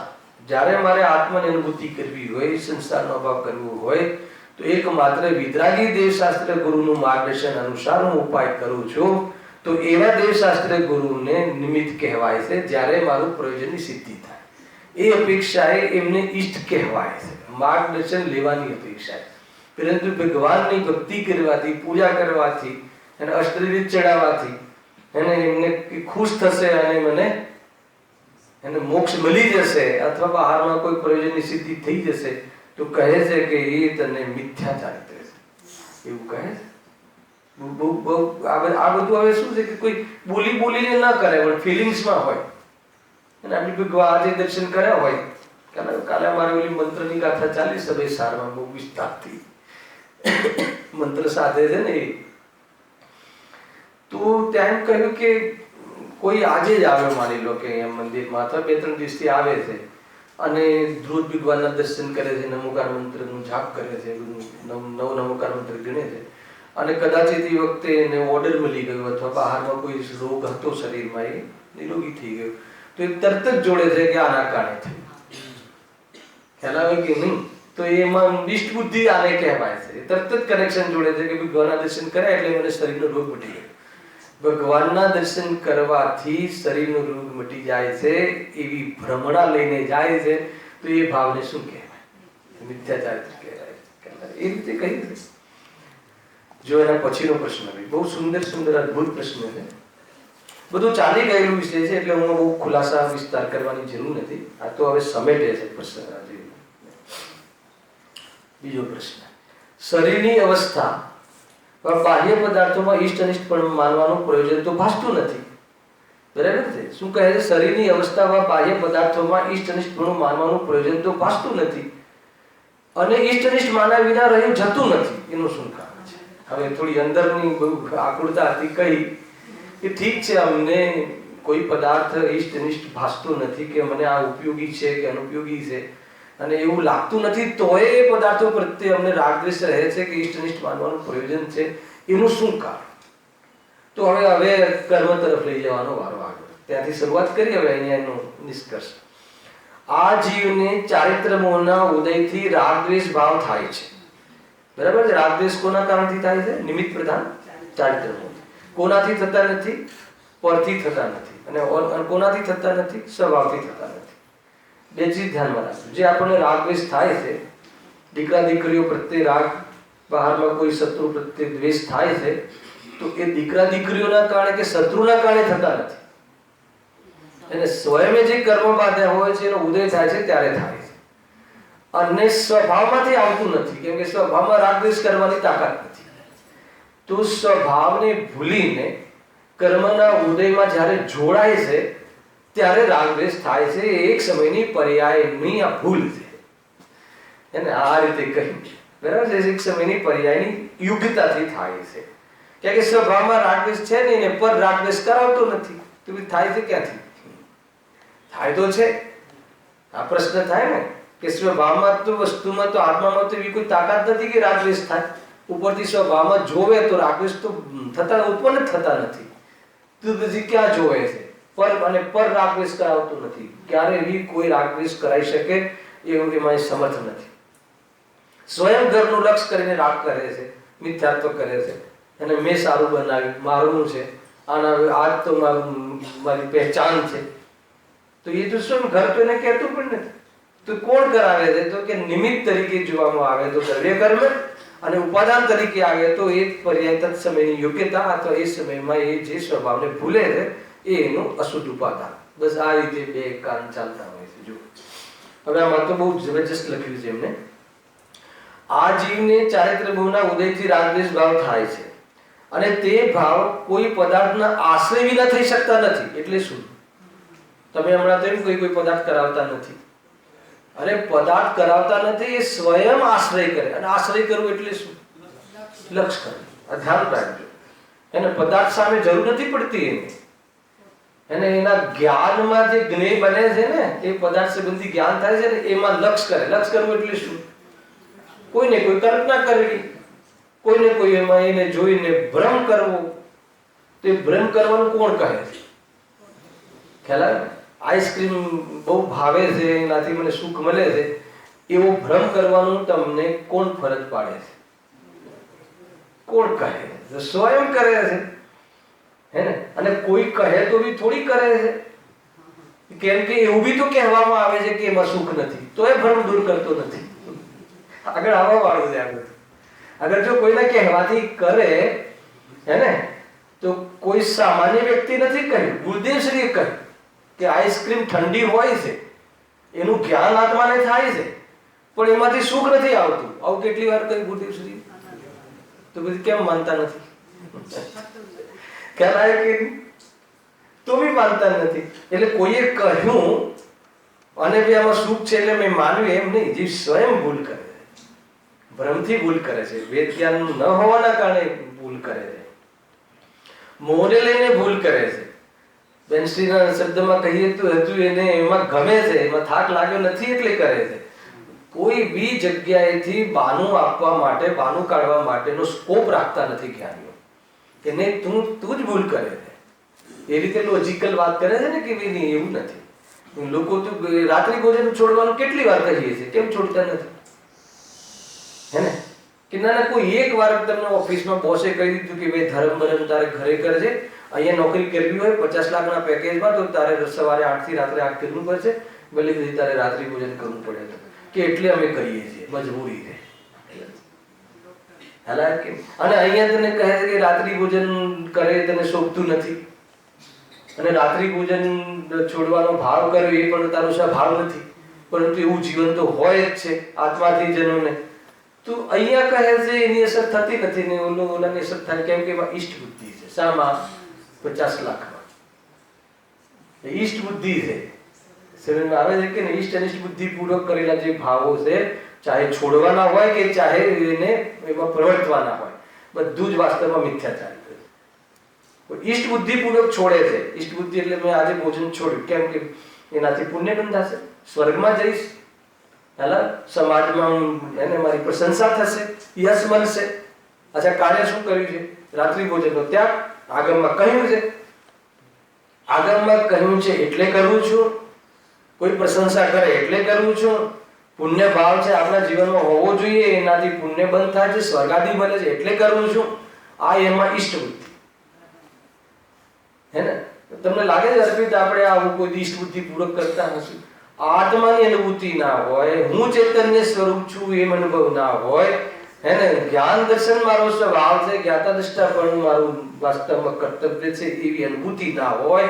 A: જ્યારે મારે આત્માની અનુભૂતિ કરવી હોય, સંસારનો અભાવ કરવો હોય, તો એકમાત્ર વિતરાગી દેવશાસ્ત્ર ગુરુનું માર્ગદર્શન અનુસાર હું ઉપાય કરું છું. તો એવા દેવશાસ્ત્ર ગુરુને નિમિત્ત કહેવાય છે જ્યારે મારું પ્રયોજનની સિદ્ધિ થાય. એ અપેક્ષાએ એમને ઈષ્ટ કહેવાય છે, માર્ગદર્શન લેવાની અપેક્ષા. પરંતુ ભગવાનની ભક્તિ કરવાથી, પૂજા કરવાથી અને અષ્ટરીત ચડાવવાથી એને એમને ખુશ થશે અને મને એને મોક્ષ મળી જશે અથવા બહારમાં કોઈ પ્રયોજનની સિદ્ધિ થઈ જશે, તો કહે છે કે એ તને મિથ્યાચારિત્ર છે, એવું કહે છે. આ બધું હવે શું છે કે કોઈ બોલીને ના કરે, પણ ફિલિંગ્સમાં હોય. અને આપણે ભગવાન આજે દર્શન કર્યા હોય, કાલે અમારી ઓલી મંત્રની ગાથા ચાલી સભે સારમાં બહુ વિસ્તારથી મંત્ર સાથે છે ને, તો ત્યાં કહ્યું કે કોઈ આજે જ આવ્યો, માની લો કે અહીંયા મંદિરમાં અથવા 2-3 દિવસથી આવે છે અને ધ્રુવ ભગવાનના દર્શન કરે છે, નમોકાર મંત્રનું જાપ કરે છે, નમોકાર મંત્ર ગણે છે, અને કદાચ એ વખતે એને ઓર્ડર મળી ગયો અથવા બહારમાં કોઈ રોગ હતો શરીરમાં, એ નિરોગી થઈ ગયો, તો એ તરત જ જોડે છે કે આના કારણે થયું. ખ્યાલ આવે કે નહીં? તો એમાં ઇષ્ટ બુદ્ધિ આને કહેવાય છે. તરત જ કનેક્શન જોડે છે કે ભગવાનના દર્શન કર્યા એટલે મને શરીરનો રોગ મટી ગયો. ભગવાનના દર્શન કરવાથી શરીરનો રોગ મટી જાય છે એવી ભ્રમણા લઈને જાય છે, તો એ ભાવને શું કહેવાય? મિથ્યાચારિત્ર કહેવાય. એ રીતે કહી દે. જો એના પછીનો પ્રશ્ન બહુ સુંદર અદ્ભુત પ્રશ્ન છે. બધું ચાલી ગયેલું વિષય છે એટલે હું બહુ ખુલાસા વિસ્તાર કરવાની જરૂર નથી. આ તો હવે સમેટે છે પ્રશ્ન. બીજો પ્રશ્ન, શરીરની અવસ્થા બાહ્ય પદાર્થોમાં ઇષ્ટ અનિષ્ટ પણ માનવાનું પ્રયોજન તો ભાસતું નથી. બરાબર છે? શું કહે છે? શરીરની અવસ્થામાં બાહ્ય પદાર્થોમાં ઇષ્ટ અનિષ્ટ પણ માનવાનું પ્રયોજન તો ભાસતું નથી અને ઇષ્ટ અનિષ્ટ માન્યા વિના રહ્યું જતું નથી. એનું શું કારણ છે? હવે થોડી અંદરની બહુ આકુળતા હતી કહી કે ઠીક છે, અમને કોઈ પદાર્થ ઇષ્ટ અનિષ્ટ ભાસતું નથી કે મને આ ઉપયોગી છે કે અનુપયોગી છે અને એવું લાગતું નથી, તોય એ પદાર્થો પ્રત્યે અમને રાગદ્વેષ રહે છે કે ઇષ્ટ અનિષ્ટ માનવાનું પ્રયોજન છે. એનું શું કારણ? તો હવે કર્મ તરફ લઈ જવાનો વારો આગળ. ત્યાંથી શરૂઆત કરી. હવે અહીંયા એનો નિષ્કર્ષ, આ જીવને ચારિત્ર મોહના ઉદયથી રાગદ્વેષ ભાવ થાય છે. બરાબર છે? રાગદ્વેષ કોના કારણથી થાય છે? નિમિત્ત પ્રધાન ચારિત્ર મોહ. કોનાથી થતા નથી? પરથી થતા નથી. અને કોનાથી થતા નથી? સ્વભાવથી થતા નથી. બે ચીજ ધ્યાનમાં રાખજો. જે આપણને રાગદ્વેષ થાય છે, દીકરા દીકરીઓ પ્રત્યે રાગ, બહારમાં કોઈ શત્રુ પ્રત્યે દ્વેષ થાય છે, તો એ દીકરા દીકરીઓના કારણે કે શત્રુના કારણે થતા નથી. એને સ્વયં જે કર્મ બાંધ્યા હોય છે એનો ઉદય થાય છે ત્યારે થાય છે. અને સ્વભાવમાંથી આવતું નથી, કેમ કે સ્વભાવમાં રાગદ્વેષ કરવાની તાકાત નથી. તો સ્વભાવને ભૂલીને કર્મના ઉદયમાં જ્યારે જોડાય છે ત્યારે રાગદ્વેષ થાય છે. એક સમયની પર્યાયની આ ભૂલ છે. એને આ રીતે કહ્યું. બરાબર છે? એક સમયની પર્યાયની યુગતાથી થાય છે. કારણ કે સ્વભાવમાં રાગદ્વેષ છે નહીં ને પર રાગદ્વેષ કરાવતો નથી, તો થાય છે ક્યાંથી? થાય તો છે. આ પ્રશ્ન થાય ને કે સ્વભાવમાં તો વસ્તુમાં તો આત્મામાં તો એવી કોઈ તાકાત નથી કે રાગદ્વેષ થાય. ઉપરથી સ્વભાવમાં જોવે તો રાગદ્વેષ તો ઉત્પન્ન થતા નથી. તો પછી ક્યાં જોવે છે? પર રાગદ્વેષ કરાવતું નથી. ક્યારે બી કોઈ રાગદ્વેષ કરાવી શકે એવું એમાં સમર્થ નથી. સ્વયં ઘરનું લક્ષ્ય કરીને રાગ કરે છે, મિથ્યાત્વ કરે છે. અને મેં સારું બનાવ્યું, મારું છે, આજ તો મારી પહેચાન છે. તો એ તો શું ઘર તો એને કહેતું પણ નથી. તો કોણ કરાવે છે? તો કે નિમિત્ત તરીકે જોવામાં આવે તો દ્રવ્ય કર્મ, અને ઉપાદાન તરીકે આવે તો એ પર્યાય તત્ સમયની યોગ્યતા અથવા એ સમયમાં એ જે સ્વભાવને ભૂલે છે એનું અશુદ્ધ ઉપાદાન. બસ આ રીતે બે કારણ ચાલતા હોય છે. જો હવે આમાં તો બહુ જબરજસ્ત લખ્યું છે એમને. આ જીવને ચારિત્ર મોહના ઉદયથી રાગદ્વેષ ભાવ થાય છે અને તે ભાવ કોઈ પદાર્થના આશ્રય વિના થઈ શકતા નથી. એટલે શું? તમે હમણાં તો એમ કોઈ પદાર્થ કરાવતા નથી. અરે પદાર્થ કરાવતા નથી, એ સ્વયં આશ્રય કરે. અને આશ્રય કરવું એટલે શું? લક્ષ કરવું. આ ધ્યાન રાખજો. એને પદાર્થ સામે જરૂર નથી પડતી. એને એના જ્ઞાનમાં જે જ્ઞેય બને છે ને, એ પદાર્થ સંબંધી જ્ઞાન થાય છે ને, એમાં લક્ષ કરે. લક્ષ કરવું એટલે શું? કોઈને કોઈ કલ્પના કરવી, કોઈને કોઈ એમાં એને જોઈને ભ્રમ કરવો. તો એ ભ્રમ કરવાનું કોણ કહે છે? ખ્યાલ આવે? આઈસ્ક્રીમ બહુ ભાવે છે, એનાથી મને સુખ મળે છે, એવો ભ્રમ કરવાનું તમને કોણ ફરજ પાડે છે? કોણ કહે છે? સ્વયં કરે છે. હે ને? અને કોઈ કહે તો બી થોડી કરે છે. કેમ કે એવું બી તો કહેવામાં આવે છે કે એમાં સુખ નથી, તો એ ભ્રમ દૂર કરતો નથી. આગળ આવવા વાળું છે. આગળ જો કોઈને કહેવાથી કરે, હે ને, તો કોઈ સામાન્ય વ્યક્તિ નથી કહ્યું. ગુરુદેવશ્રીએ કહ્યું કે આઈસ્ક્રીમ ઠંડી હોય છે, એનું જ્ઞાન આત્માને થાય છે, પણ એમાંથી સુખ નથી આવતું. આવું કેટલી વાર કહ્યું ગુરુદેવશ્રી? તો પછી કેમ માનતા નથી? ખ્યાલ આવે કે તો બી માનતા નથી. એટલે કોઈએ કહ્યું અને બી આમાં સુખ છે એટલે મેં માન્યું એમ નહીં. જે સ્વયં ભૂલ કરે છે, ભ્રમથી ભૂલ કરે છે, વેદ જ્ઞાન ન હોવાના કારણે ભૂલ કરે છે, મોહને લઈને ભૂલ કરે છે. બેનશ્રીના શબ્દમાં કહીએ તો હજુ એને એમાં ગમે છે, એમાં થાક લાગ્યો નથી એટલે કરે છે. કોઈ બી જગ્યાએથી બાનું આપવા માટે, બાનું કાઢવા માટેનો સ્કોપ રાખતા નથી જ્ઞાનીઓ કે નહીં તું જ ભૂલ કરે છે. એ રીતે લોજિકલ વાત કરે છે ને કે નહીં એવું નથી. લોકો તો રાત્રિ ભોજન છોડવાનું કેટલી વાર કહીએ છીએ, કેમ છોડતા નથી? હે ને? કે ના કોઈ એક વાર તમને ઓફિસમાં બોસે કહી દીધું કે ભાઈ ધર્મ બરમ તારે ઘરે કરજે, અહીંયા નોકરી કરવી હોય 50 લાખના પેકેજમાં તો તારે સવારે 8 થી રાત્રે 8 કરવું પડશે, ભલે તારે રાત્રિ ભોજન કરવું પડે. કે એટલે અમે કરીએ છીએ, મજબૂરી છે. હાલાકી અને અહીંયા તને કહે છે કે રાત્રિ ભોજન કરે તને શોભતું નથી, અને રાત્રિ ભોજન છોડવાનો ભાવ કર્યો એ પણ તારો સ્વભાવ નથી, પરંતુ એવું જીવન તો હોય જ છે આત્માધીજનોને. તો અહીંયા કહે છે એની અસર થતી નથી ને ઓલાની અસર થાય, કેમ કે એમાં ઈષ્ટ બુદ્ધિ છે. શામાં? 50 લાખમાં ઈષ્ટ બુદ્ધિ છે. સમજમાં આવે છે કે ને? ઈષ્ટ અનિષ્ટ બુદ્ધિ પૂર્વક કરેલા જે ભાવો છે, ચાહે છોડવાના હોય કે ચાહે એને એમાં પ્રવર્તવાના હોય, બધું જ વાસ્તવમાં મિથ્યાચારી છે. ઈષ્ટ બુદ્ધિ પૂર્વક છોડે છે. ઈષ્ટ બુદ્ધિ એટલે મેં આજે ભોજન છોડ્યું, કેમ કે એનાથી પુણ્ય બંધાશે, સ્વર્ગમાં જઈશ, સમાજમાં એને મારી પ્રશંસા થશે, યશ મળશે. અચ્છા, કાર્ય શું કર્યું છે? રાત્રિ ભોજનનો ત્યાગ. આગમમાં કહ્યું છે, આગમમાં કહ્યું છે એટલે કરું છું, કોઈ પ્રશંસા કરે એટલે કરું છું, પુણ્ય ભાવ છે આપણા જીવનમાં હોવો જોઈએ, એનાથી પુણ્ય બંધ થાય છે, સ્વર્ગાદી બને છે એટલે કરું છું. આ એમાં ઈષ્ટ બુદ્ધિ હે ને? તમને લાગે છે અર્પિત આપણે આવું કોઈ ઈષ્ટ બુદ્ધિ પૂરક કરતા હશું? આત્માની અનુભૂતિ ના હોય, હું ચૈતન્ય સ્વરૂપ છું એમ અનુભવ ના હોય, હે ને? જ્ઞાન દર્શન મારો સ્વભાવ છે, જ્ઞાતા દ્રષ્ટા પણ મારું વાસ્તવમાં કર્તવ્ય છે, એવી અનુભૂતિ ના હોય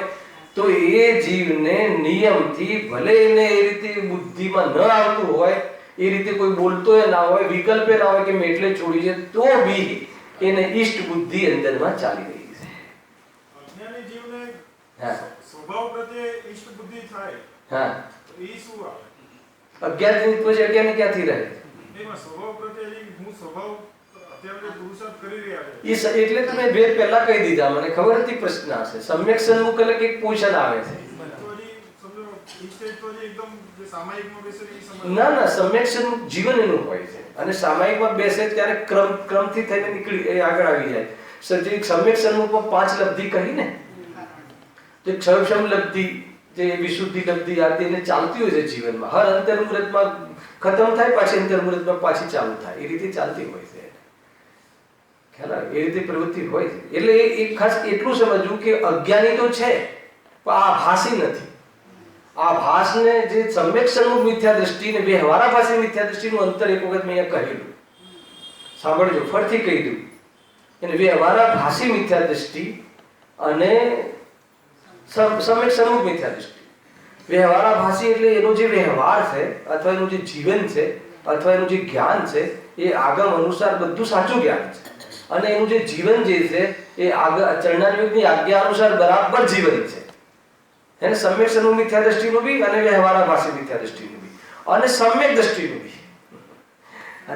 A: તો એ જીવને નિયમથી ભલે એને એ રીતે બુદ્ધિમાં ન આવતું હોય, એ રીતે કોઈ બોલતોય ના હોય, વિકલ્પે ના હોય કે મેં એટલે છોડી છે, તો બી એને ઈષ્ટ બુદ્ધિ અંદરમાં ચાલી રહી છે.
B: અજ્ઞાની જીવને
A: હા,
B: સ્વભાવ પ્રત્યે ઈષ્ટ બુદ્ધિ થાય.
A: હા,
B: એ શું આવે?
A: અજ્ઞાની પછી અજ્ઞાની ક્યાંથી રહે?
B: એમાં સ્વભાવ પ્રત્યે હું સ્વભાવ અત્યારે પુરુષાર્થ કરી રહ્યા છે.
A: એટલે તમે બે પહેલા કહી દીધા, મને ખબર હતી પ્રશ્ન હશે. સમ્યક સન્મુખ એટલે કે પોષણ આવે છે. ના ના, સમ્યક સન્મુખ જીવન એનું હોય છે, અને સામાયિકમાં બેસે ત્યારે ક્રમથી થઈને નીકળી આગળ આવી જાય. સમ્યક સન્મુખમાં 5 લબ્ધિ કહી ને, તો ક્ષયક્ષમ લબ્ધિ, જે વિશુદ્ધિ લબ્ધિ આદિ એને ચાલતી હોય છે જીવનમાં. હર અંતર્મુહૂર્તમાં ખતમ થાય, પાછી અંતર્મુહૂર્તમાં પાછી ચાલુ થાય, એ રીતે ચાલતી હોય છે. ખ્યાલ આવે? એ રીતે પ્રવૃત્તિ હોય છે. એટલે એ ખાસ એટલું સમજવું કે અજ્ઞાની તો છે પણ આ ભાસી નથી. આ ભાસને જે સમ્યક સન્મુખ મિથ્યા દ્રષ્ટિ ને વ્યવહારાભાસી મિથ્યા દ્રષ્ટિનું અંતર એક વખત મેં અહીંયા કહેલું, સાંભળજો, ફરીથી કહી દઉં. એને વ્યવહારાભાસી મિથ્યા દ્રષ્ટિ અને સમ્યક સન્મુખ મિથ્યા દ્રષ્ટિ. વ્યવહારાભાસી એટલે એનો જે વ્યવહાર છે અથવા એનું જે જીવન છે અથવા એનું જે જ્ઞાન છે એ આગમ અનુસાર બધું સાચું જ્ઞાન છે, અને એનું જે જીવન જે છે એ ચરણાયુગની આજ્ઞા અનુસાર બરાબર જીવન છે. એને સમ્યક સન્મુખ મિથ્યા દ્રષ્ટિનું બી અને વ્યવહારાભાસી મિથ્યા દ્રષ્ટિનું બી અને સમ્યક દ્રષ્ટિનું બી.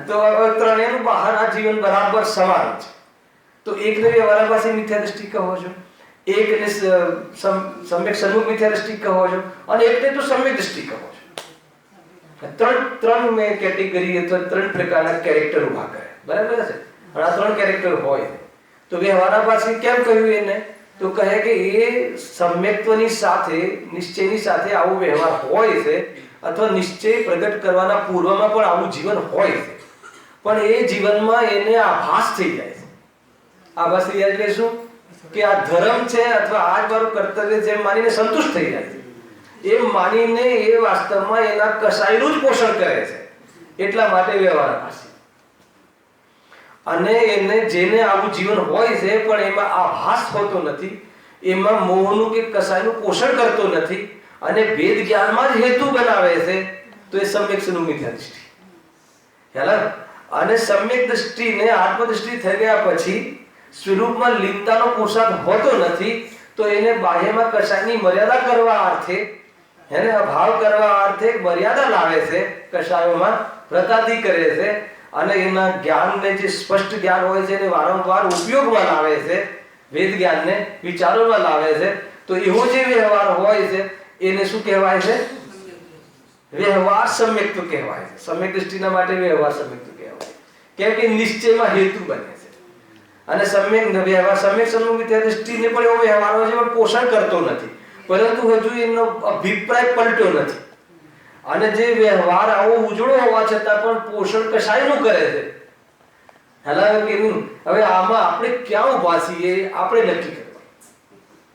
A: તો ત્રણેયનું બહાર આ જીવન બરાબર સમાન છે. તો એકને વ્યવહારાભાસી મિથ્યા દ્રષ્ટિ કહો છો, એકને સમ્યક સન્મુખ મિથ્યા દ્રષ્ટિ કહો છો, અને એકને તો સમ્યક દ્રષ્ટિ કહો છો. ત્રણ મેં કેટેગરી અથવા 3 પ્રકારના કેરેક્ટર ઉભા કરે, બરાબર છે? અને આ 3 કેરેક્ટર હોય તો વ્યવહારાભાસી કેમ કહ્યું એને? તો કહે કે એ સમ્યક્ત્વની સાથે, નિશ્ચયની સાથે આવો વ્યવહાર હોય છે, અથવા નિશ્ચય પ્રગટ કરવાના પૂર્વમાં પણ આવું જીવન હોય છે, પણ એ જીવનમાં એને આભાસ થઈ જાય છે. આભાસ થઈ જાય એટલે શું? કે આ ધર્મ છે અથવા આ જ મારું કર્તવ્ય છે એમ માનીને સંતુષ્ટ થઈ જાય છે. એમ માનીને એ વાસ્તવમાં એના કસાયનું જ પોષણ કરે છે, એટલા માટે વ્યવહારાભાસી. અને એને જેને આવું જીવન હોય છે પણ એમાં આભાસ હોતો નથી, એમાં મોહનું કે કસાયનું પોષણ કરતો નથી, અને ભેદ જ્ઞાનમાં જ હેતુ બનાવે છે, તો એ સમ્યક સન્મુખ મિથ્યા દ્રષ્ટિ. ખ્યાલ આવે? અને સમ્યક દ્રષ્ટિને આત્મદ્રષ્ટિ થઈ ગયા પછી સ્વરૂપમાં લીનતાનો પુરુષાર્થ હોતો નથી, તો એને બાહ્યમાં કસાયની મર્યાદા કરવા અર્થે, એને અભાવ કરવા અર્થે મર્યાદા લાવે છે, કસાયોમાં પ્રતાતિ કરે છે, અને એના જ્ઞાનને જે સ્પષ્ટ જ્ઞાન હોય છે એને વારંવાર ઉપયોગમાં લાવે છે, વેદ જ્ઞાનને વિચારોમાં લાવે છે. તો એવો જે વ્યવહાર હોય છે એને શું કહેવાય છે? વ્યવહાર સમ્યક્ત્વ કહેવાય છે. સમ્યક દ્રષ્ટિના માટે વ્યવહાર સમ્યક્ત્વ કહેવાય, કેમ કે નિશ્ચયમાં હેતુ બને છે. અને સમ્યક સન્મુખ મિથ્યા દ્રષ્ટિને પણ એવો વ્યવહાર હોય છે પણ પોષણ કરતો નથી, પરંતુ હજુ એનો અભિપ્રાય પલટ્યો નથી. અને જે વ્યવહાર આવો ઉજળો હોવા છતાં પણ પોષણ કશાયનું કરે છે. હાલાકી કે નહીં? હવે આમાં આપણે ક્યાં ઉભા છીએ આપણે નક્કી કરવાનું,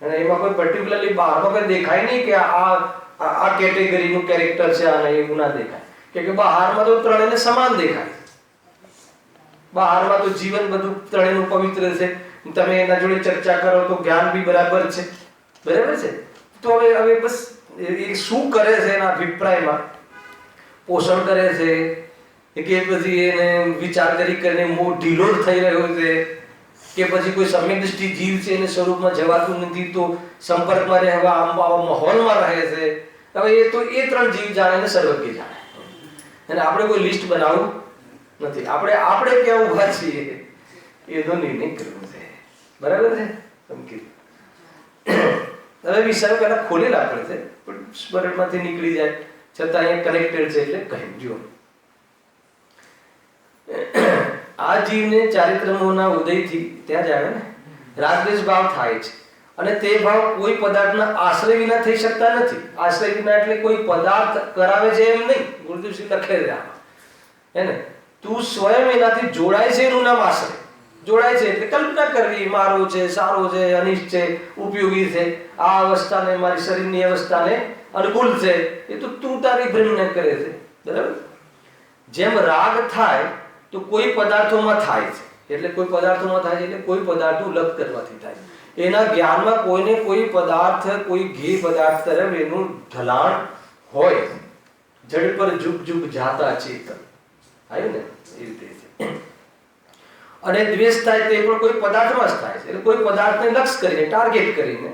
A: અને એમાં કોઈ પર્ટિક્યુલરલી બહારમાં કોઈ દેખાય નહીં કે આ કેટેગરીનું કેરેક્ટર છે, અને એવું ના દેખાય, કે બહારમાં તો ત્રણેયને સમાન દેખાય. બહારમાં તો જીવન બધું ત્રણેયનું પવિત્ર છે, તમે એના જોડે ચર્ચા કરો તો જ્ઞાન બી બરાબર છે, બરાબર છે. તો હવે બસ એ શું કરે છે એના અભિપ્રાયમાં પોષણ કરે છે કે પછી એને વિચાર કરીને મોં ઢીલો થઈ રહ્યો છે કે પછી કોઈ સમ્યક દૃષ્ટિ જીવ છે એને સ્વરૂપમાં જવાતું નથી તો સંપર્કમાં રહેવા આવા માહોલમાં રહે છે. હવે એ તો એ ત્રણ જીવ જાણે ને સર્વજ્ઞ જાણે, અને આપણે કોઈ લિસ્ટ બનાવવું નથી. આપણે ક્યાં ઊભા છીએ એનો નિર્ણય કરવો છે, બરાબર છે. હવે વિષયો પહેલા ખોલેલા આપણે છે પણ સ્મરણમાંથી નીકળી જાય છતાં અહીંયા કનેક્ટેડ છે એટલે કહ્યું. જુઓ, આ જીવને ચારિત્રમોના ઉદયથી ત્યાં જ આવે ને રાગદ્વેષ ભાવ થાય છે, અને તે ભાવ કોઈ પદાર્થના આશ્રય વિના થઈ શકતા નથી. આશ્રય વિના એટલે કોઈ પદાર્થ કરાવે છે એમ નહીં. ગુરુદેવશ્રી લખે છે આમાં, હે ને, તું સ્વયં એનાથી જોડાય છે એનું નામ આશ્રય. જોડાય છે એટલે કલ્પના કરવી, મારો છે, સારો છે, અનિષ્ટ છે, ઉપયોગી છે, આ અવસ્થાને મારી શરીરની અવસ્થાને અનુકૂળ છે, એ તો તું તારી ભ્રમને કરે છે, બરાબર. જેમ રાગ થાય તો કોઈ પદાર્થોમાં થાય છે, એટલે કોઈ પદાર્થોમાં થાય છે એટલે કોઈ પદાર્થનું લપ કરવાથી થાય. એના જ્ઞાનમાં કોઈને કોઈ પદાર્થ, કોઈ ઘી પદાર્થ તરફ એનું ઢલાણ હોય. જડ પર ઝુક ઝુક જાતા ચેતન આવ્યું ને એ રીતે છે. અને દ્વેષ થાય તે પણ કોઈ પદાર્થમાં જ થાય છે, એટલે કોઈ પદાર્થને લક્ષ્ય કરીને ટાર્ગેટ કરીને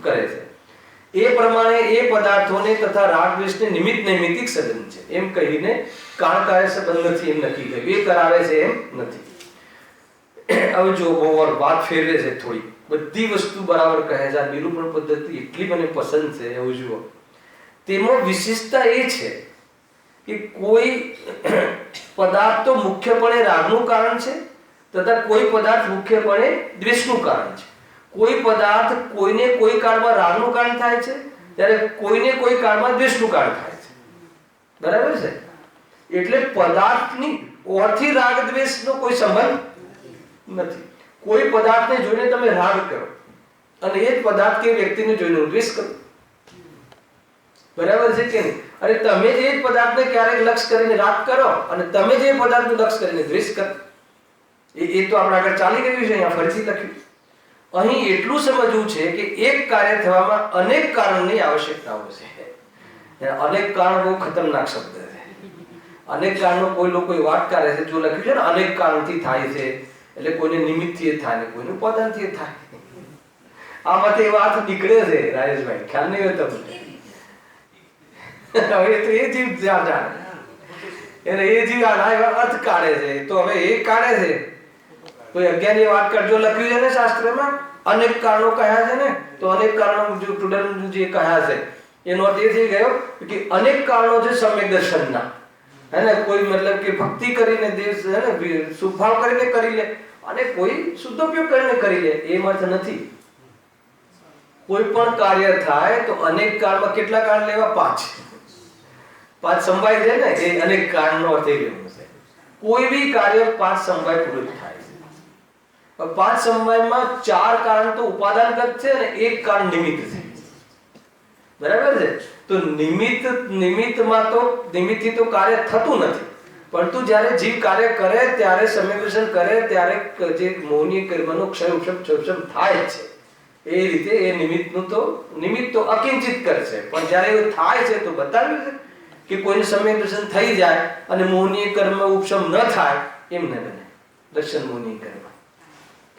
A: કરે છે. એ પ્રમાણે એ પદાર્થોને તથા રાગ દ્વેષને નિમિત્ત નૈમિત્તિક સંબંધ છે એમ કહીને કાળકાર્ય સંબંધ નથી એમ નક્કી કર્યું. એ કરાવે છે એમ નથી. હવે જો બહુ વાત ફેરવે છે થોડી, બધી વસ્તુ બરાબર કહે છે. આ નિરૂપણ પદ્ધતિ એટલી મને પસંદ છે. હવે જુઓ, તેમાં વિશેષતા એ છે કે કોઈ પદાર્થ તો મુખ્યપણે રાગનું કારણ છે તથા કોઈ પદાર્થ મુખ્યપણે દ્વેષનું કારણ છે. કોઈ પદાર્થ કોઈને કોઈ કાળમાં રાગનું કારણ થાય છે, ત્યારે કોઈને કોઈ કાળમાં દ્વેષનું કારણ થાય છે, બરાબર છે. એટલે પદાર્થની ઓરથી રાગ દ્વેષનો કોઈ સંબંધ નથી. કોઈ પદાર્થને જોઈને તમે રાગ કરો અને એ જ પદાર્થ કે વ્યક્તિને જોઈને દ્વેષ કરો, બરાબર છે કે નહીં. અને તમે જે પદાર્થને ક્યારેક લક્ષ્ય કરીને રાગ કરો અને તમે જે પદાર્થનું લક્ષ્ય કરીને દ્વેષ કરો, એ તો આપણે આગળ ચાલી ગયું છે. અહીંયા ફરીથી લખ્યું. અહીં એટલું સમજવું છે કે એક કાર્ય થવામાં અનેક કારણની આવશ્યકતાઓ છે. અનેક કારણ બહુ ખતરનાક શબ્દ છે. અનેક કારણો કોઈ લોકો વાત કરે છે, જો લખ્યું છે ને અનેક કારણથી થાય છે, એટલે કોઈને નિમિત્તથી એ થાય ને કોઈને ઉપાદાનથી એ થાય. આમાંથી વાત નીકળે છે રાજેશભાઈ, ખ્યાલ નહીં હોય તમને. હવે તો એ જીવ જાણે એને એ જીવ અર્થ કાઢે છે. તો હવે એ કાઢે છે કોઈ અજ્ઞાની વાત કરજો લખ્યું છે ને શાસ્ત્રમાં, અનેક કારણો કહ્યા છે ને, તો અનેક કારણો જો સ્ટુડન્ટ જે કહ્યા છે એનો અર્થ એ થઈ ગયો કે અનેક કારણો છે સમ્યક દર્શનના, હે ને. કોઈ મતલબ કે ભક્તિ કરીને દેશ હે ને સુભાવ કરીને કરી લે અને કોઈ શુદ્ધોપયોગ કરીને કરી લે, એમ અર્થ નથી. કોઈ પણ કાર્ય થાય તો અનેક કાળમાં કેટલા કાળ લેવા? 5 સમવાય છે ને, એ અનેક કાળનો અર્થ એ લેવો છે. કોઈ બી કાર્ય 5 સમવાય પૂરું થાય છે. 5 સમવાયમાં 4 કારણ તો ઉપાદાનગત છે અને 1 કારણ નિમિત્ત છે, બરાબર છે. તો નિમિત્તમાં તો નિમિત્તથી તો કાર્ય થતું નથી, પરંતુ જ્યારે જીવ કાર્ય કરે ત્યારે સમ્યક કરે ત્યારે જે મૌની કર્મનો ક્ષય ઉપશમ થાય છે. એ રીતે એ નિમિત્ત તો અકિંચિત કરશે, પણ જ્યારે એવું થાય છે તો બતાવ્યું છે કે કોઈને સમ્યક દર્શન થઈ જાય અને મોહનીય કર્મ ઉપશમ ન થાય એમ ન બને. દર્શન મોહનીય કર્મ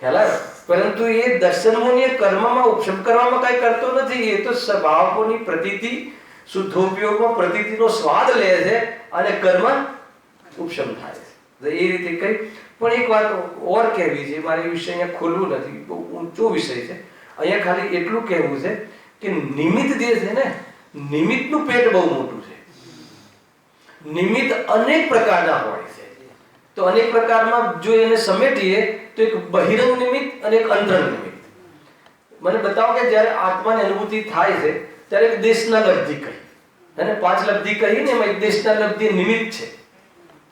A: ખ્યાલ આવ્યો. પરંતુ એ દર્શન મોહનીય કર્મમાં ઉપશમ કરવામાં કઈ કરતો નથી. એ તો સ્વભાવોની પ્રતીતિ શુદ્ધોપયોગમાં પ્રતીતિનો સ્વાદ લે છે અને કર્મ ઉપશમ થાય છે. એ રીતે કઈ. પણ એક વાત ઓર કહેવી છે, મારે વિષય અહીંયા ખોલવું નથી, બહુ ઊંચો વિષય છે. અહીંયા ખાલી એટલું કહેવું છે કે નિમિત્ત જે છે ને, નિમિત્તનું પેટ બહુ મોટું છે. નિમિત્ત અનેક પ્રકારના હોય છે. તો અનેક પ્રકારમાં જો એને સમેટીએ તો એક બહિરંગ નિમિત્ત અને એક અંતરંગ નિમિત્ત. મને બતાવો કે જ્યારે આત્માની અનુભૂતિ થાય છે ત્યારે એક દેશના લબ્ધિ કહી અને 5 લબ્ધિ કહી ને એમાં એક દેશના લબ્ધિ નિમિત્ત છે.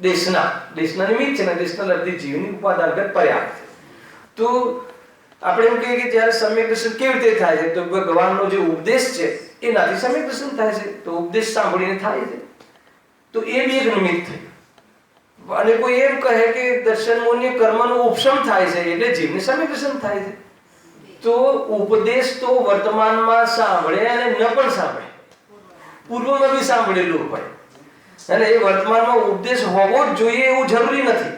A: દેશના નિમિત્ત છે ને દેશના લબ્ધિ જીવની ઉપાદાનગત પર્યાપ્ત છે. તો આપણે એમ કહીએ કે જ્યારે સમ્યક દર્શન કેવી રીતે થાય છે, તો ભગવાનનો જે ઉપદેશ છે એનાથી સમ્યક દર્શન થાય છે. તો ઉપદેશ સાંભળીને થાય છે, તો એ બી એક નિમિત્ત થયું, અને કોઈ એમ કહે કે દર્શન મોન્ય કર્મનું ઉપશમ થાય છે એટલે જીવને સામે દર્શન થાય છે, તો ઉપદેશ તો વર્તમાનમાં સાંભળે અને ન પણ સાંભળે, પૂર્વમાં બી સાંભળેલું હોય અને એ વર્તમાનમાં ઉપદેશ હોવો જ જોઈએ એવું જરૂરી નથી,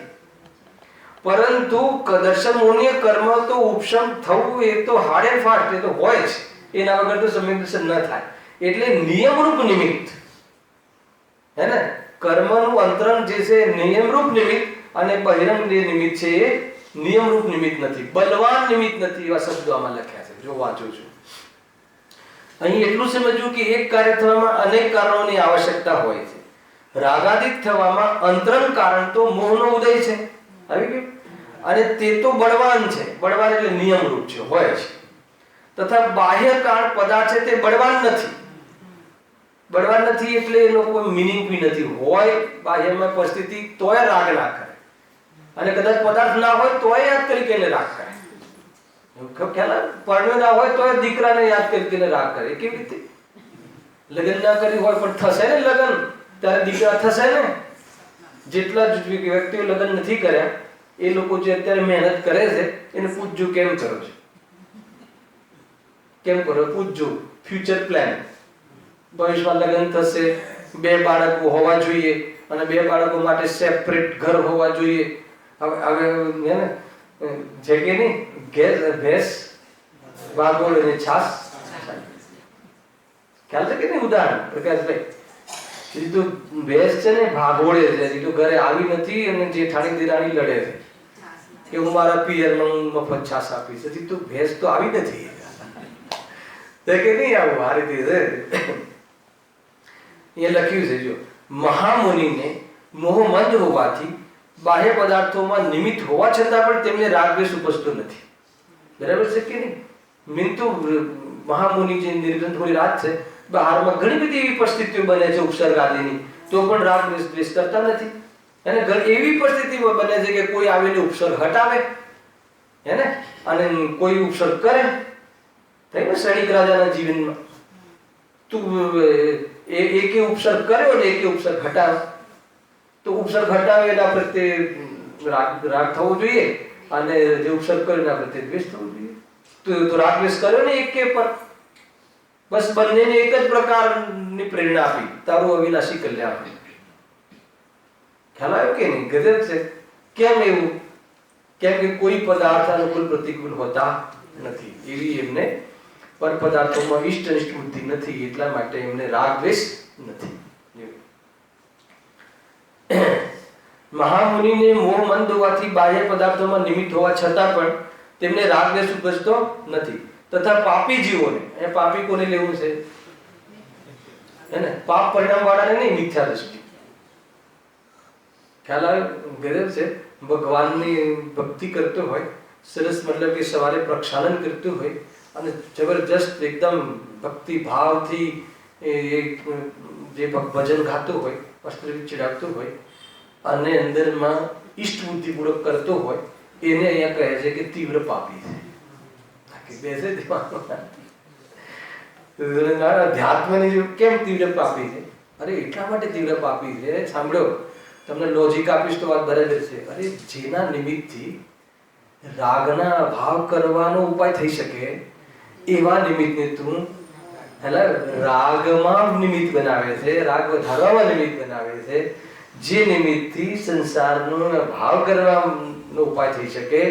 A: પરંતુ દર્શન મોન્ય કર્મ તો ઉપશમ થવું એ તો હાર્ડ એન્ડ ફાસ્ટ એ તો હોય જ, એના વગર તો સમ્યક દર્શન ન થાય. એટલે નિયમરૂપ નિમિત્ત હે ને, કર્મનું અંતરંગ જે છે નિયમરૂપ નિમિત્ત અને બહિરંગ જે નિમિત્ત છે એ નિયમરૂપ નિમિત્ત નથી, બલવાન નિમિત્ત નથી, એવા શબ્દો આમાં લખ્યા છે. જો વાંચું છું અહીં એટલું સમજવું કે એક કાર્ય થવામાં અનેક કારણોની આવશ્યકતા હોય છે. રાગાદિત થવામાં અંતરંગ કારણ તો મોહનો ઉદય છે, આવી ગયું, અને તે તો બળવાન છે, બળવાન એટલે નિયમરૂપ છે, હોય છે, તથા બાહ્ય કારણ પદાર્થ છે તે બળવાન નથી. બળવાન નથી એટલે એનો કોઈ મિનિંગ બી નથી, હોય બાહ્યમાં પરિસ્થિતિ તોય રાગ ના કરે, અને કદાચ પદાર્થ ના હોય તોય યાદ તરીકે રાગ કરે. પરણ્યો ના હોય તોય દીકરાને યાદ કરીને રાગ કરે. કેવી રીતે? લગ્ન ના કરી હોય પણ થશે ને લગ્ન, ત્યારે દીકરા થશે ને. જેટલા વ્યક્તિઓ લગ્ન નથી કર્યા એ લોકો જે અત્યારે મહેનત કરે છે એને પૂછજો કેમ કરો છો, કેમ કરો, પૂછજો. ફ્યુચર પ્લાન, ભવિષ્યમાં લગ્ન થશે, 2 બાળકો હોવા જોઈએ અને 2 બાળકો માટે સેપરેટ ઘર હોવા જોઈએ. હવે હે ને છે કે નહીં, ભેંસ વાગોળ અને છાસ, ખ્યાલ છે કે નહીં? ઉદાહરણ પ્રકાશભાઈ, સીધું ભેંસ છે ને ભાગોળે છે, સીધું ઘરે આવી નથી અને જેઠાણી દિરાણી લડે છે કે હું મારા પિયરમાં હું મફત છાસ આપીશ, સીધું ભેંસ તો આવી નથી કે નહીં આવું. આ રીતે છે એ લખ્યું છે. જો મહામુનિને મોહમંદ હોવાથી બાહ્ય પદાર્થોમાં નિમિત્ત હોવા છતાં પણ તેમને રાગદ્વેષ ઉપજતો નથી. બરાબર છે કે નહીં? મીન તો મહામુનિ જે નિર્ગ્રંથ થોડી રાત છે, બહારમાં ઘણી બધી એવી પરિસ્થિતિઓ બને છે ઉપસર્ગ આદિની, તો પણ રાગ દ્વેષ કરતા નથી. અને એવી પરિસ્થિતિ બને છે કે કોઈ આવીને ઉપસર્ગ હટાવે હે ને, અને કોઈ ઉપસર્ગ કરે. થઈ ને સૈનિક રાજાના જીવનમાં તું એકે ઉપસર્ગ કર્યો ને એકે ઉપસર્ગ હટાવે, તો ઉપસર્ગ હટાવે એના પ્રત્યે રાગ થવો જોઈએ, અને જે ઉપસર્ગ કર્યો એના પ્રત્યે દ્વેષ થવો જોઈએ. તો રાગ દ્વેષ કર્યો ને એકે પર, બસ બંનેને એક જ પ્રકારની પ્રેરણા આપી, તારું અવિનાશી કલ્યાણ. ખ્યાલ આવ્યો કે નહીં? ગજબ છે. કેમ એવું? કેમ કે કોઈ પદાર્થ અનુકૂળ પ્રતિકૂળ હોતા નથી, એવી એમને પર પદાર્થોમાં ઇષ્ટ બુદ્ધિ નથી, એટલા માટે એમને રાગ દ્વેષ નથી. મહામુનિને મોહ મંદ હોવાથી બાહ્ય પદાર્થોમાં નિમિત્ત હોવા છતાં પણ તેમને રાગ દ્વેષ ઉપજતો નથી. તથા પાપી જીવોને, એ પાપી કોને લેવું છે હે ને? પાપ પરિણામ વાળાને નહીં, મિથ્યા દ્રષ્ટિ. ખ્યાલ આવે? ગજબ છે. ભગવાનની ભક્તિ કરતો હોય, સરસ, મતલબ કે સવારે પ્રક્ષાલન કરતું હોય અને જબરજસ્ત એકદમ ભક્તિ ભાવથી જે ભજન ગાતું હોય, અસ્ત્ર ચડાવતું હોય અને અંદરમાં ઈષ્ટ બુદ્ધિપૂર્વક કરતો હોય, એને અહીંયા કહે છે કે તીવ્ર પાપી છે. બેસે અધ્યાત્મની કેમ તીવ્ર પાપી છે? અરે એટલા માટે તીવ્ર પાપી છે, સાંભળો, તમને લોજિક આપીશ તો વાત બરાબર છે. અરે જેના નિમિત્તથી રાગના ભાવ કરવાનો ઉપાય થઈ શકે એવા નિમિત્તને તું રાગમાં નિમિત્ત બનાવે છે, રાગ વધારવામાં નિમિત્ત બનાવે છે. જે નિમિત્તથી સંસારનો ભાવ કરવાનો ઉપાય થઈ શકે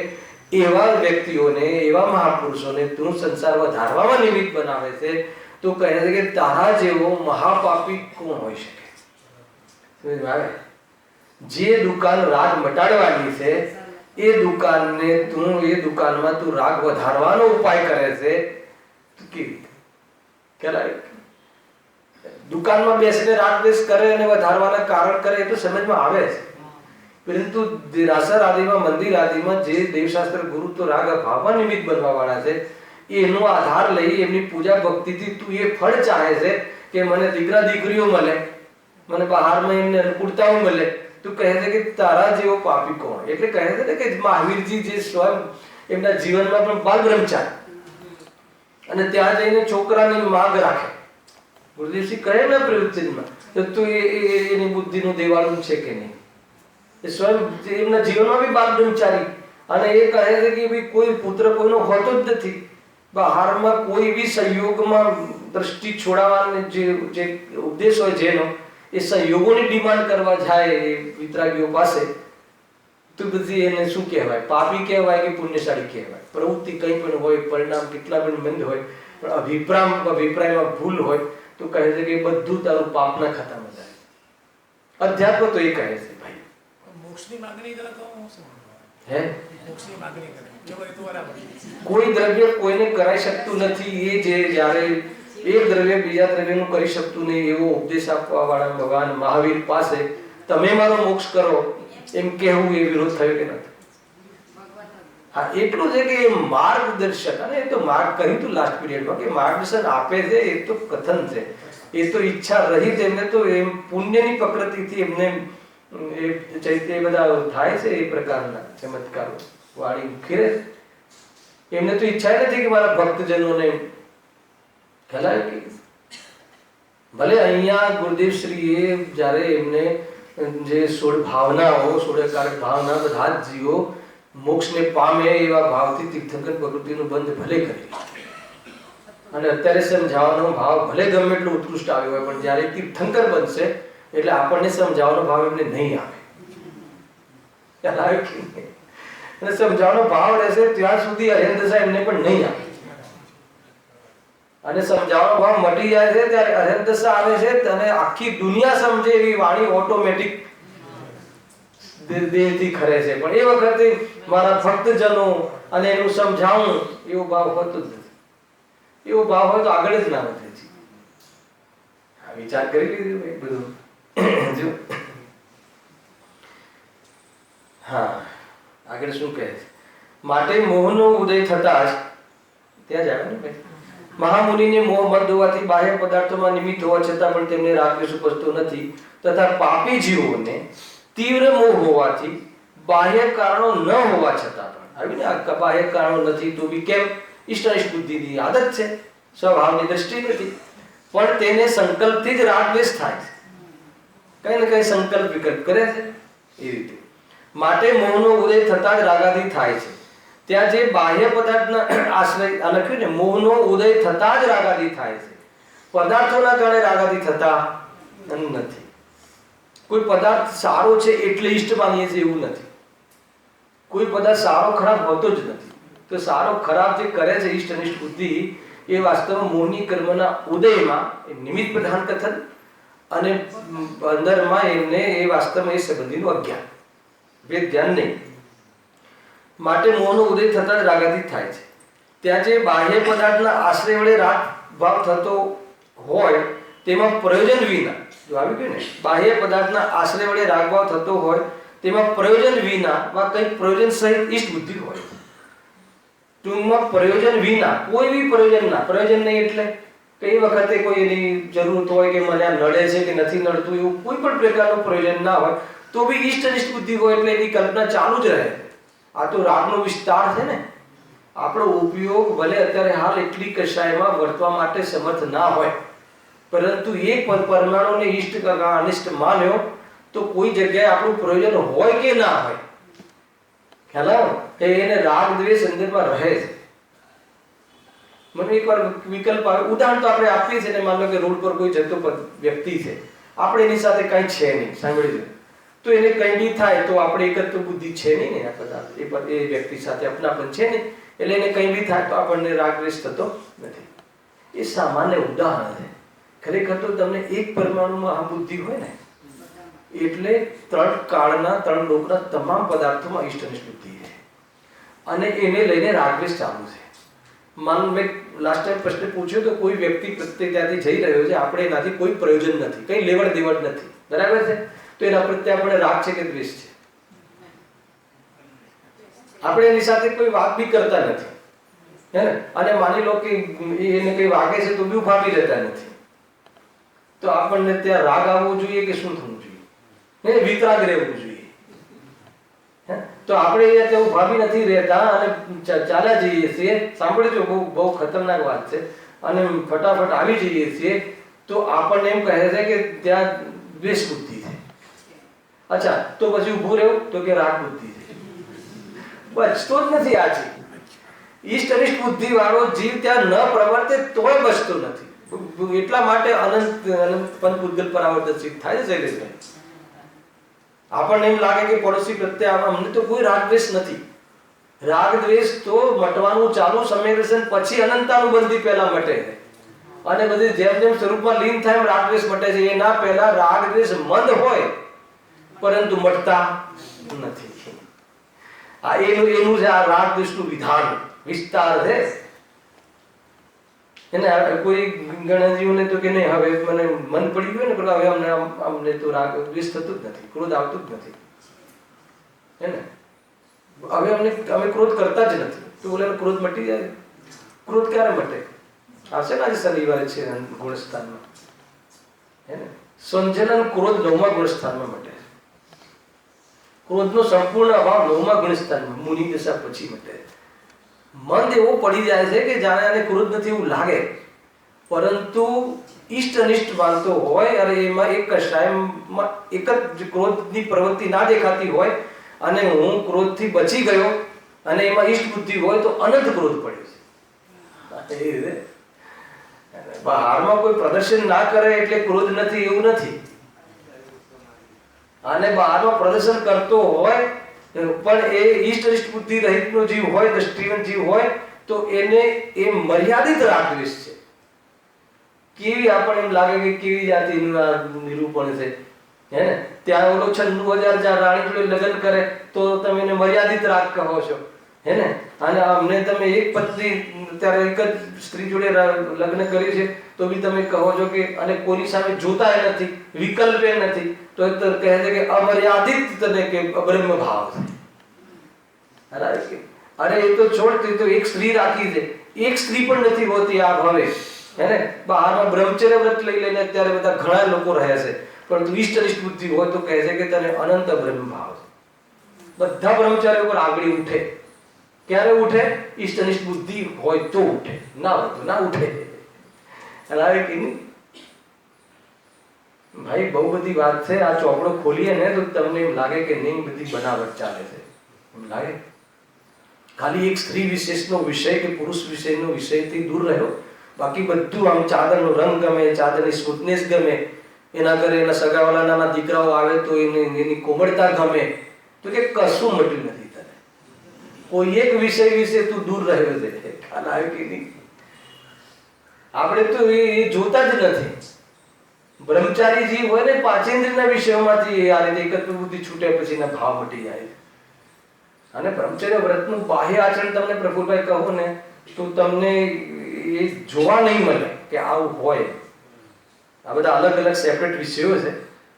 A: એવા વ્યક્તિઓને, એવા મહાપુરુષોને તું સંસાર વધારવામાં નિમિત્ત બનાવે છે. તો કહે છે કે તારા જેવો મહાપાપી કોણ હોઈ શકે? સમજ આવે? જે દુકાન રાગ મટાડવાની છે એ દુકાનને તું, એ દુકાનમાં તું રાગ વધારવાનો ઉપાય કરે છે, તો કેવી રીતે? દુકાનમાં બેસીને રાગ દ્વેષ કરે અને વધારવાના કારણ કરે એ તો સમજમાં આવે છે, પરંતુ દેરાસર આદિમાં, મંદિર આદિમાં જે દેવશાસ્ત્ર ગુરુ તો રાગ ભાવમાં નિમિત્ત બનવા વાળા છે, એનો આધાર લઈ એમની પૂજા ભક્તિથી તું એ ફળ ચાહે છે કે મને દીકરા દીકરીઓ મળે, મને બહારમાં એમને અનુકૂળતાઓ મળે. તું કહે છે કે તારા જેવો પાપી કોણ? એટલે કહે છે ને કે મહાવીરજી જે સ્વયં એમના જીવનમાં પણ બાલ બ્રહ્મચારી અને ત્યાં જઈને છોકરાની માંગ રાખે. ગુરુદેવસિંહ કહે ને પ્રવચનમાં, તો તું એની બુદ્ધિનું દેવાળું છે કે નહીં? એ સ્વયં એમના જીવનમાં બી બાપ બ્રહ્મચારી, અને એ કહે છે કે ભાઈ કોઈ પુત્ર કોઈનો હોતો જ નથી. બહારમાં કોઈ બી સંયોગમાં દ્રષ્ટિ છોડાવવાનો જે ઉપદેશ હોય જેનો, એ સંયોગોની ડિમાન્ડ કરવા જાય એ વિતરાગીઓ પાસે, તો પછી એને શું કહેવાય? પાપી કહેવાય કે પુણ્યશાળી કહેવાય? પ્રવૃત્તિ કંઈ પણ હોય, પરિણામ કેટલા પણ મંદ હોય, પણ અભિપ્રાયમાં ભૂલ હોય તો કહે છે કે બધું તારું પાપના ખાતામાં જાય. અધ્યાત્મ તો એ કહે છે ભાઈ
C: મોક્ષની માંગણી કરે તો શું?
A: હે
C: મોક્ષની માંગણી કરે ચલો એ તો બરાબર.
A: કોઈ દ્રવ્ય કોઈને કરાઈ શકતું નથી. એ જે જ્યારે એક દ્રવ્ય બીજા દ્રવ્યનું કરી શકતું નહીં એવો ઉપદેશ આપવા વાળા ભગવાન મહાવીર પાસે તમે મારો મોક્ષ કરો એમ કહેવું, એ વિરોધ થયો કે નથી? હા, એટલું છે કે એ માર્ગદર્શક, અને એ તો માર્ગ કહ્યું હતું લાસ્ટ પીરિયડમાં કે માર્ગદર્શન આપે છે એ તો કથન છે, એ તો ઈચ્છા રહિત એમને તો એમ પુણ્યની પ્રકૃતિથી એમને એ ચૈત્ય બધા થાય છે એ પ્રકારના ચમત્કારો વાણી ઉખેરે. એમને તો ઈચ્છા નથી કે મારા ભક્તજનોને ખ્યાલ કે ભલે અહીંયા ગુરુદેવ શ્રીએ જ્યારે એમને જે 16 ભાવનાઓ 16 ભાવના બધા જ જીવો મોક્ષને પામે એવા ભાવથી તીર્થંકર પ્રકૃતિનું બંધ ભલે કરી, અને અત્યારે સમજાવવાનો ભાવ ભલે ગમે એટલો ઉત્કૃષ્ટ આવ્યો હોય, પણ જ્યારે તીર્થંકર બનશે એટલે આપણને સમજાવવાનો ભાવ એમને નહીં આવે. ખ્યાલ આવે કે નહીં? અને સમજાવવાનો ભાવ રહેશે ત્યાં સુધી અરહંત દશા એમને પણ નહીં આવે, અને સમજાવવાનો ભાવ મટી જાય છે ત્યારે અરહંત દશા આવે છે, અને આખી દુનિયા સમજે એવી વાણી ઓટોમેટિક દેહથી ખરે છે. પણ એ વખતે મારા ભક્તજનો અને એનું સમજાવું એવો ભાવ હોતો જ નથી. એવો ભાવ હોય તો આગળ જ ના વધે છે. આ વિચાર કરી લીધું બધું જો. હા, આગળ શું કહે છે? માટે મોહનો ઉદય થતા જ ત્યાં જ આવે ને ભાઈ, મહામુનિને મોહ મદ હોવાથી બાહ્ય પદાર્થોમાં નિમિત્ત હોવા છતાં પણ તેમને રાગ દ્વેષ ઉપજતો નથી, તથા પાપી જીવોને તીવ્ર મોહ હોવાથી બાહ્ય કારણો ન હોવા છતાં પણ આવીને આ બાહ્ય કારણો નથી તો બી કેમ? ઈષ્ટ બુદ્ધિની આદત છે, સ્વભાવની દ્રષ્ટિ નથી, પણ તેને સંકલ્પથી જ રાગ દ્વેષ થાય છે, કઈ ને કઈ સંકલ્પ વિકલ્પ કરે છે એ રીતે. માટે મોહનો ઉદય થતા જ રાગાદી થાય છે. ત્યાં જે બાહ્ય પદાર્થના આશ્રય આ લખ્યું ને, મોહનો ઉદય થતા જ રાગાદી થાય છે, પદાર્થોના કારણે રાગાદી થતા નથી. કોઈ પદાર્થ સારો છે એટલે ઈષ્ટ માનીએ છીએ એવું નથી. કોઈ પદાર્થ સારો ખરાબ હોતો જ નથી. તો સારો ખરાબ જે કરે છે ઈષ્ટ અનિષ્ટ બુદ્ધિ, એ વાસ્તવમાં મોહની કર્મના ઉદયમાં એ નિમિત્ત પ્રધાન કથન, અને અંદરમાં એમને એ વાસ્તવમાં એ સંબંધીનું અજ્ઞાન, વેદ ધ્યાન નહીં. માટે મોહનો ઉદય થતા જ રાગાદી થાય છે. ત્યાં જે બાહ્ય પદાર્થના આશ્રય વડે રાગ ભાવ થતો હોય તેમાં પ્રયોજન વિના, જો આવી ગયું ને, બાહ્ય પદાર્થના આશ્રય વડે રાગ ભાવ થતો હોય તેમાં પ્રયોજન વિના કંઈક પ્રયોજન સહિત ઈષ્ટ બુદ્ધિ હોય. ટૂંકમાં પ્રયોજન વિના, કોઈ બી પ્રયોજન ના, પ્રયોજન નહીં એટલે કઈ વખતે કોઈ એની જરૂરત હોય કે મને આ નડે છે કે નથી નડતું, એવું કોઈ પણ પ્રકારનું પ્રયોજન ના હોય તો બી ઈષ્ટ અનિષ્ટ બુદ્ધિ હોય એટલે એની કલ્પના ચાલુ જ રહે. આ તો રાગનો વિસ્તાર છે ને. આપણો ઉપયોગ ભલે અત્યારે હાલ એટલી કશાયમાં વર્તવા માટે સમર્થ ના હોય, પરંતુ એક પરમાણુને ઈષ્ટ કરતા અનિષ્ટ માન્યો તો કોઈ જગ્યાએ આપણું પ્રયોજન હોય કે ના હોય, ખ્યાલ આવે કે એને રાગ દ્વેષ અંદરમાં રહે છે. મને એકવાર વિકલ્પ આવે, ઉદાહરણ તો આપણે આપીએ છીએ ને, માન લો કે રોડ પર કોઈ જતો વ્યક્તિ છે, આપણે એની સાથે કઈ છે નહીં, સાંભળી લો, તો એને કંઈ બી થાય તો આપણે એકત્ર બુદ્ધિ છે નહીં ને, આ પદાર્થ એ વ્યક્તિ સાથે અપનાપન છે ને, એટલે એને કંઈ બી થાય તો આપણને રાગ દ્વેષ થતો નથી. એ સામાન્ય ઉદાહરણ છે. ખરેખર તો તમને એક પરમાણુમાં આ બુદ્ધિ હોય ને એટલે 3 કાળના 3 લોકના તમામ પદાર્થોમાં ઈષ્ટ અનિષ્ટ બુદ્ધિ છે, અને એને લઈને રાગ દ્વેષ ચાલુ છે. માન મેં લાસ્ટ ટાઈમ પ્રશ્ન પૂછ્યો તો કોઈ વ્યક્તિ પ્રત્યે ત્યાંથી જઈ રહ્યો છે, આપણે એનાથી કોઈ પ્રયોજન નથી, કંઈ લેવડ દેવડ નથી, બરાબર છે, તો એના પ્રત્યે આપણે રાગ છે કે દ્વેષ છે? આપણે એની સાથે કોઈ વાત બી કરતા નથી, હે ને, અને માની લો કે એને કઈ વાગે છે તો બી ઉભા બી રહેતા નથી, તો આપણને ત્યાં રાગ આવવો જોઈએ કે શું થવું જોઈએ? વિતરાગ રહેવું જોઈએ. તો આપણે અહીંયા ત્યાં ઉભા બી નથી રહેતા અને ચાલ્યા જઈએ છીએ, સાંભળજો, બહુ ખતરનાક વાત છે, અને ફટાફટ આવી જઈએ છીએ તો આપણને એમ કહે છે કે ત્યાં દ્વેષ બુદ્ધિ છે, અચ્છા તો પછી ઊભું રહેવું તો કે રાગ બુદ્ધિ છે, બચતો જ નથી આ જીવ. ઈષ્ટ અનિષ્ટ બુદ્ધિ વાળો જીવ ત્યાં ન પ્રવર્તે તોય બચતો નથી. એટલા માટે અનંત પંચભૂતગલ પરાવર્તન સિદ્ધ થાય છે શૈલેષભાઈ. આપણને એમ લાગે કે પડોશી પ્રત્યે અમને તો કોઈ રાગ દ્વેષ નથી. રાગ દ્વેષ તો મટવાનું ચાલુ સમ્યક દર્શન પછી અનંતાનુબંધી પહેલા મટે છે, અને બધી જેમ જેમ સ્વરૂપમાં લીન થાય એમ રાગ દ્વેષ મટે છે. એના પહેલા રાગ દ્વેષ મંદ હોય પરંતુ મટતા નથી. આ એનું છે આ રાગ દ્વેષનું વિધાન વિસ્તાર છે. એને કોઈ ગણજીવને તો કે નહીં હવે મને મન પડી ગયું ને પેલા હવે અમને તો રાગ દ્વેષ થતું જ નથી, ક્રોધ આવતું જ નથી, હે ને હવે અમે ક્રોધ કરતા જ નથી. તો બોલે ક્રોધ મટી જાય. ક્રોધ ક્યારે મટે? આવશે ને આજે શનિવારે છે ગુણસ્થાનમાં, હે ને સંજનન ક્રોધ 9મા ગુણસ્થાનમાં મટે. ક્રોધનો સંપૂર્ણ અભાવ 9મા ગુણસ્થાનમાં મુનિ દશા પછી મટે. મન એવો પડી જાય છે કે જાણે આને ક્રોધ નથી એવું લાગે, પરંતુ ઈષ્ટ અનિષ્ટ માનતો હોય અને એમાં એક કશાયમાં એક જ ક્રોધની પ્રવૃત્તિ ના દેખાતી હોય અને હું ક્રોધથી બચી ગયો અને એમાં ઈષ્ટ બુદ્ધિ હોય તો અનંત ક્રોધ પડે છે. એ રીતે બહારમાં કોઈ પ્રદર્શન ના કરે એટલે ક્રોધ નથી એવું નથી, અને બહારમાં પ્રદર્શન કરતો હોય પણ એ ઈષ્ટ અનિષ્ટ બુદ્ધિ રહિતનો જીવ હોય, દ્રષ્ટિવંત જીવ હોય તો એને એ મર્યાદિત રાગ દ્વેષ છે. કેવી આપણને એમ લાગે કે કેવી જાતિનું આ નિરૂપણ છે, હે ને ત્યાં ઓલો 96,000 જ્યાં રાણી જોડે લગ્ન કરે તો તમે એને મર્યાદિત રાગ કહો છો, હે ને અને અમને તમે એક પત્ની ત્યારે એક જ સ્ત્રી જોડે લગ્ન કર્યું છે તો બી તમે કહો છો કે અને કોની સામે જોતા નથી, વિકલ્પે નથી, તો કહે છે કે અમર્યાદિત તને કે અબ્રહ્મ ભાવ છે. અરે એ તો છોડ, તો એક સ્ત્રી રાખી છે, એક સ્ત્રી પણ નથી હોતી આ ભવે, હે ને બહારમાં બ્રહ્મચર્ય વ્રત લઈ લઈને અત્યારે બધા ઘણા લોકો રહે છે, પરંતુ ઈષ્ટ અનિષ્ટ બુદ્ધિ હોય તો કહે છે કે તને અનંત બ્રહ્મ ભાવ છે. બધા બ્રહ્મચાર્ય ઉપર આંગળી ઉઠે. ક્યારે ઉઠે? ઈષ્ટ અનિષ્ટ બુદ્ધિ હોય તો ઉઠે, ના હોય તો ના ઉઠે. હલાવે કે નહીં ભાઈ? બહુ બધી વાત છે. આ ચોપડો ખોલીએ ને તો તમને એમ લાગે કે નહીં બધી બનાવટ ચાલે છે, એમ લાગે. ખાલી એક સ્ત્રી વિશેષનો વિષય કે પુરુષ વિષયનો વિષયથી દૂર રહ્યો, બાકી બધું આમ ચાદરનો રંગ ગમે, ચાદરની સ્મૂથનેસ ગમે, એના ઘરે એના સગાવાલા નાના દીકરાઓ આવે તો એની કોમળતા ગમે, તો કે કશું મટ્યું નથી તને. કોઈ એક વિષય વિશે તું દૂર રહ્યો છે, ખ્યાલ આવે કે નહીં? આપણે તો એ જોતા જ નથી. બ્રહ્મચારી જીવ હોય ને પાંચેન્દ્રિયના વિષયોમાંથી આ રીતે એકત્વ બુદ્ધિ છૂટ્યા પછીના ભાવ મટી જાય. અને બ્રહ્મચર્ય વ્રતનું બાહ્ય આચરણ તમને પ્રફુલભાઈ કહો ને તો તમને એ જોવા નહીં મળે કે આવું હોય. આ બધા અલગ અલગ સેપરેટ વિષયો છે.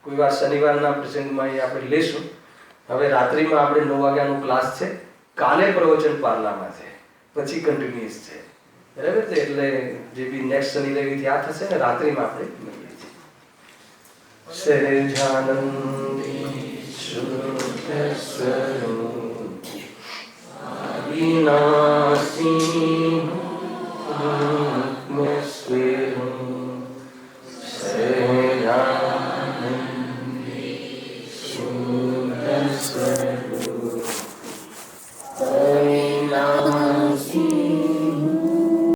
A: કોઈ વાર શનિવારના પ્રસંગમાં એ આપણે લેશું. હવે રાત્રિમાં આપણે 9 વાગ્યાનો ક્લાસ છે, કાલે પ્રવચન પાર્લામાં છે, પછી કન્ટિન્યુઅસ છે, બરાબર છે? એટલે જે બી નેક્સ્ટ શનિ રવિ ત્યાં થશે ને રાત્રિમાં આપણે મળીએ છીએ. સહેજાનંદી શુદ્ધ સ્વરૂપ અવિનાશી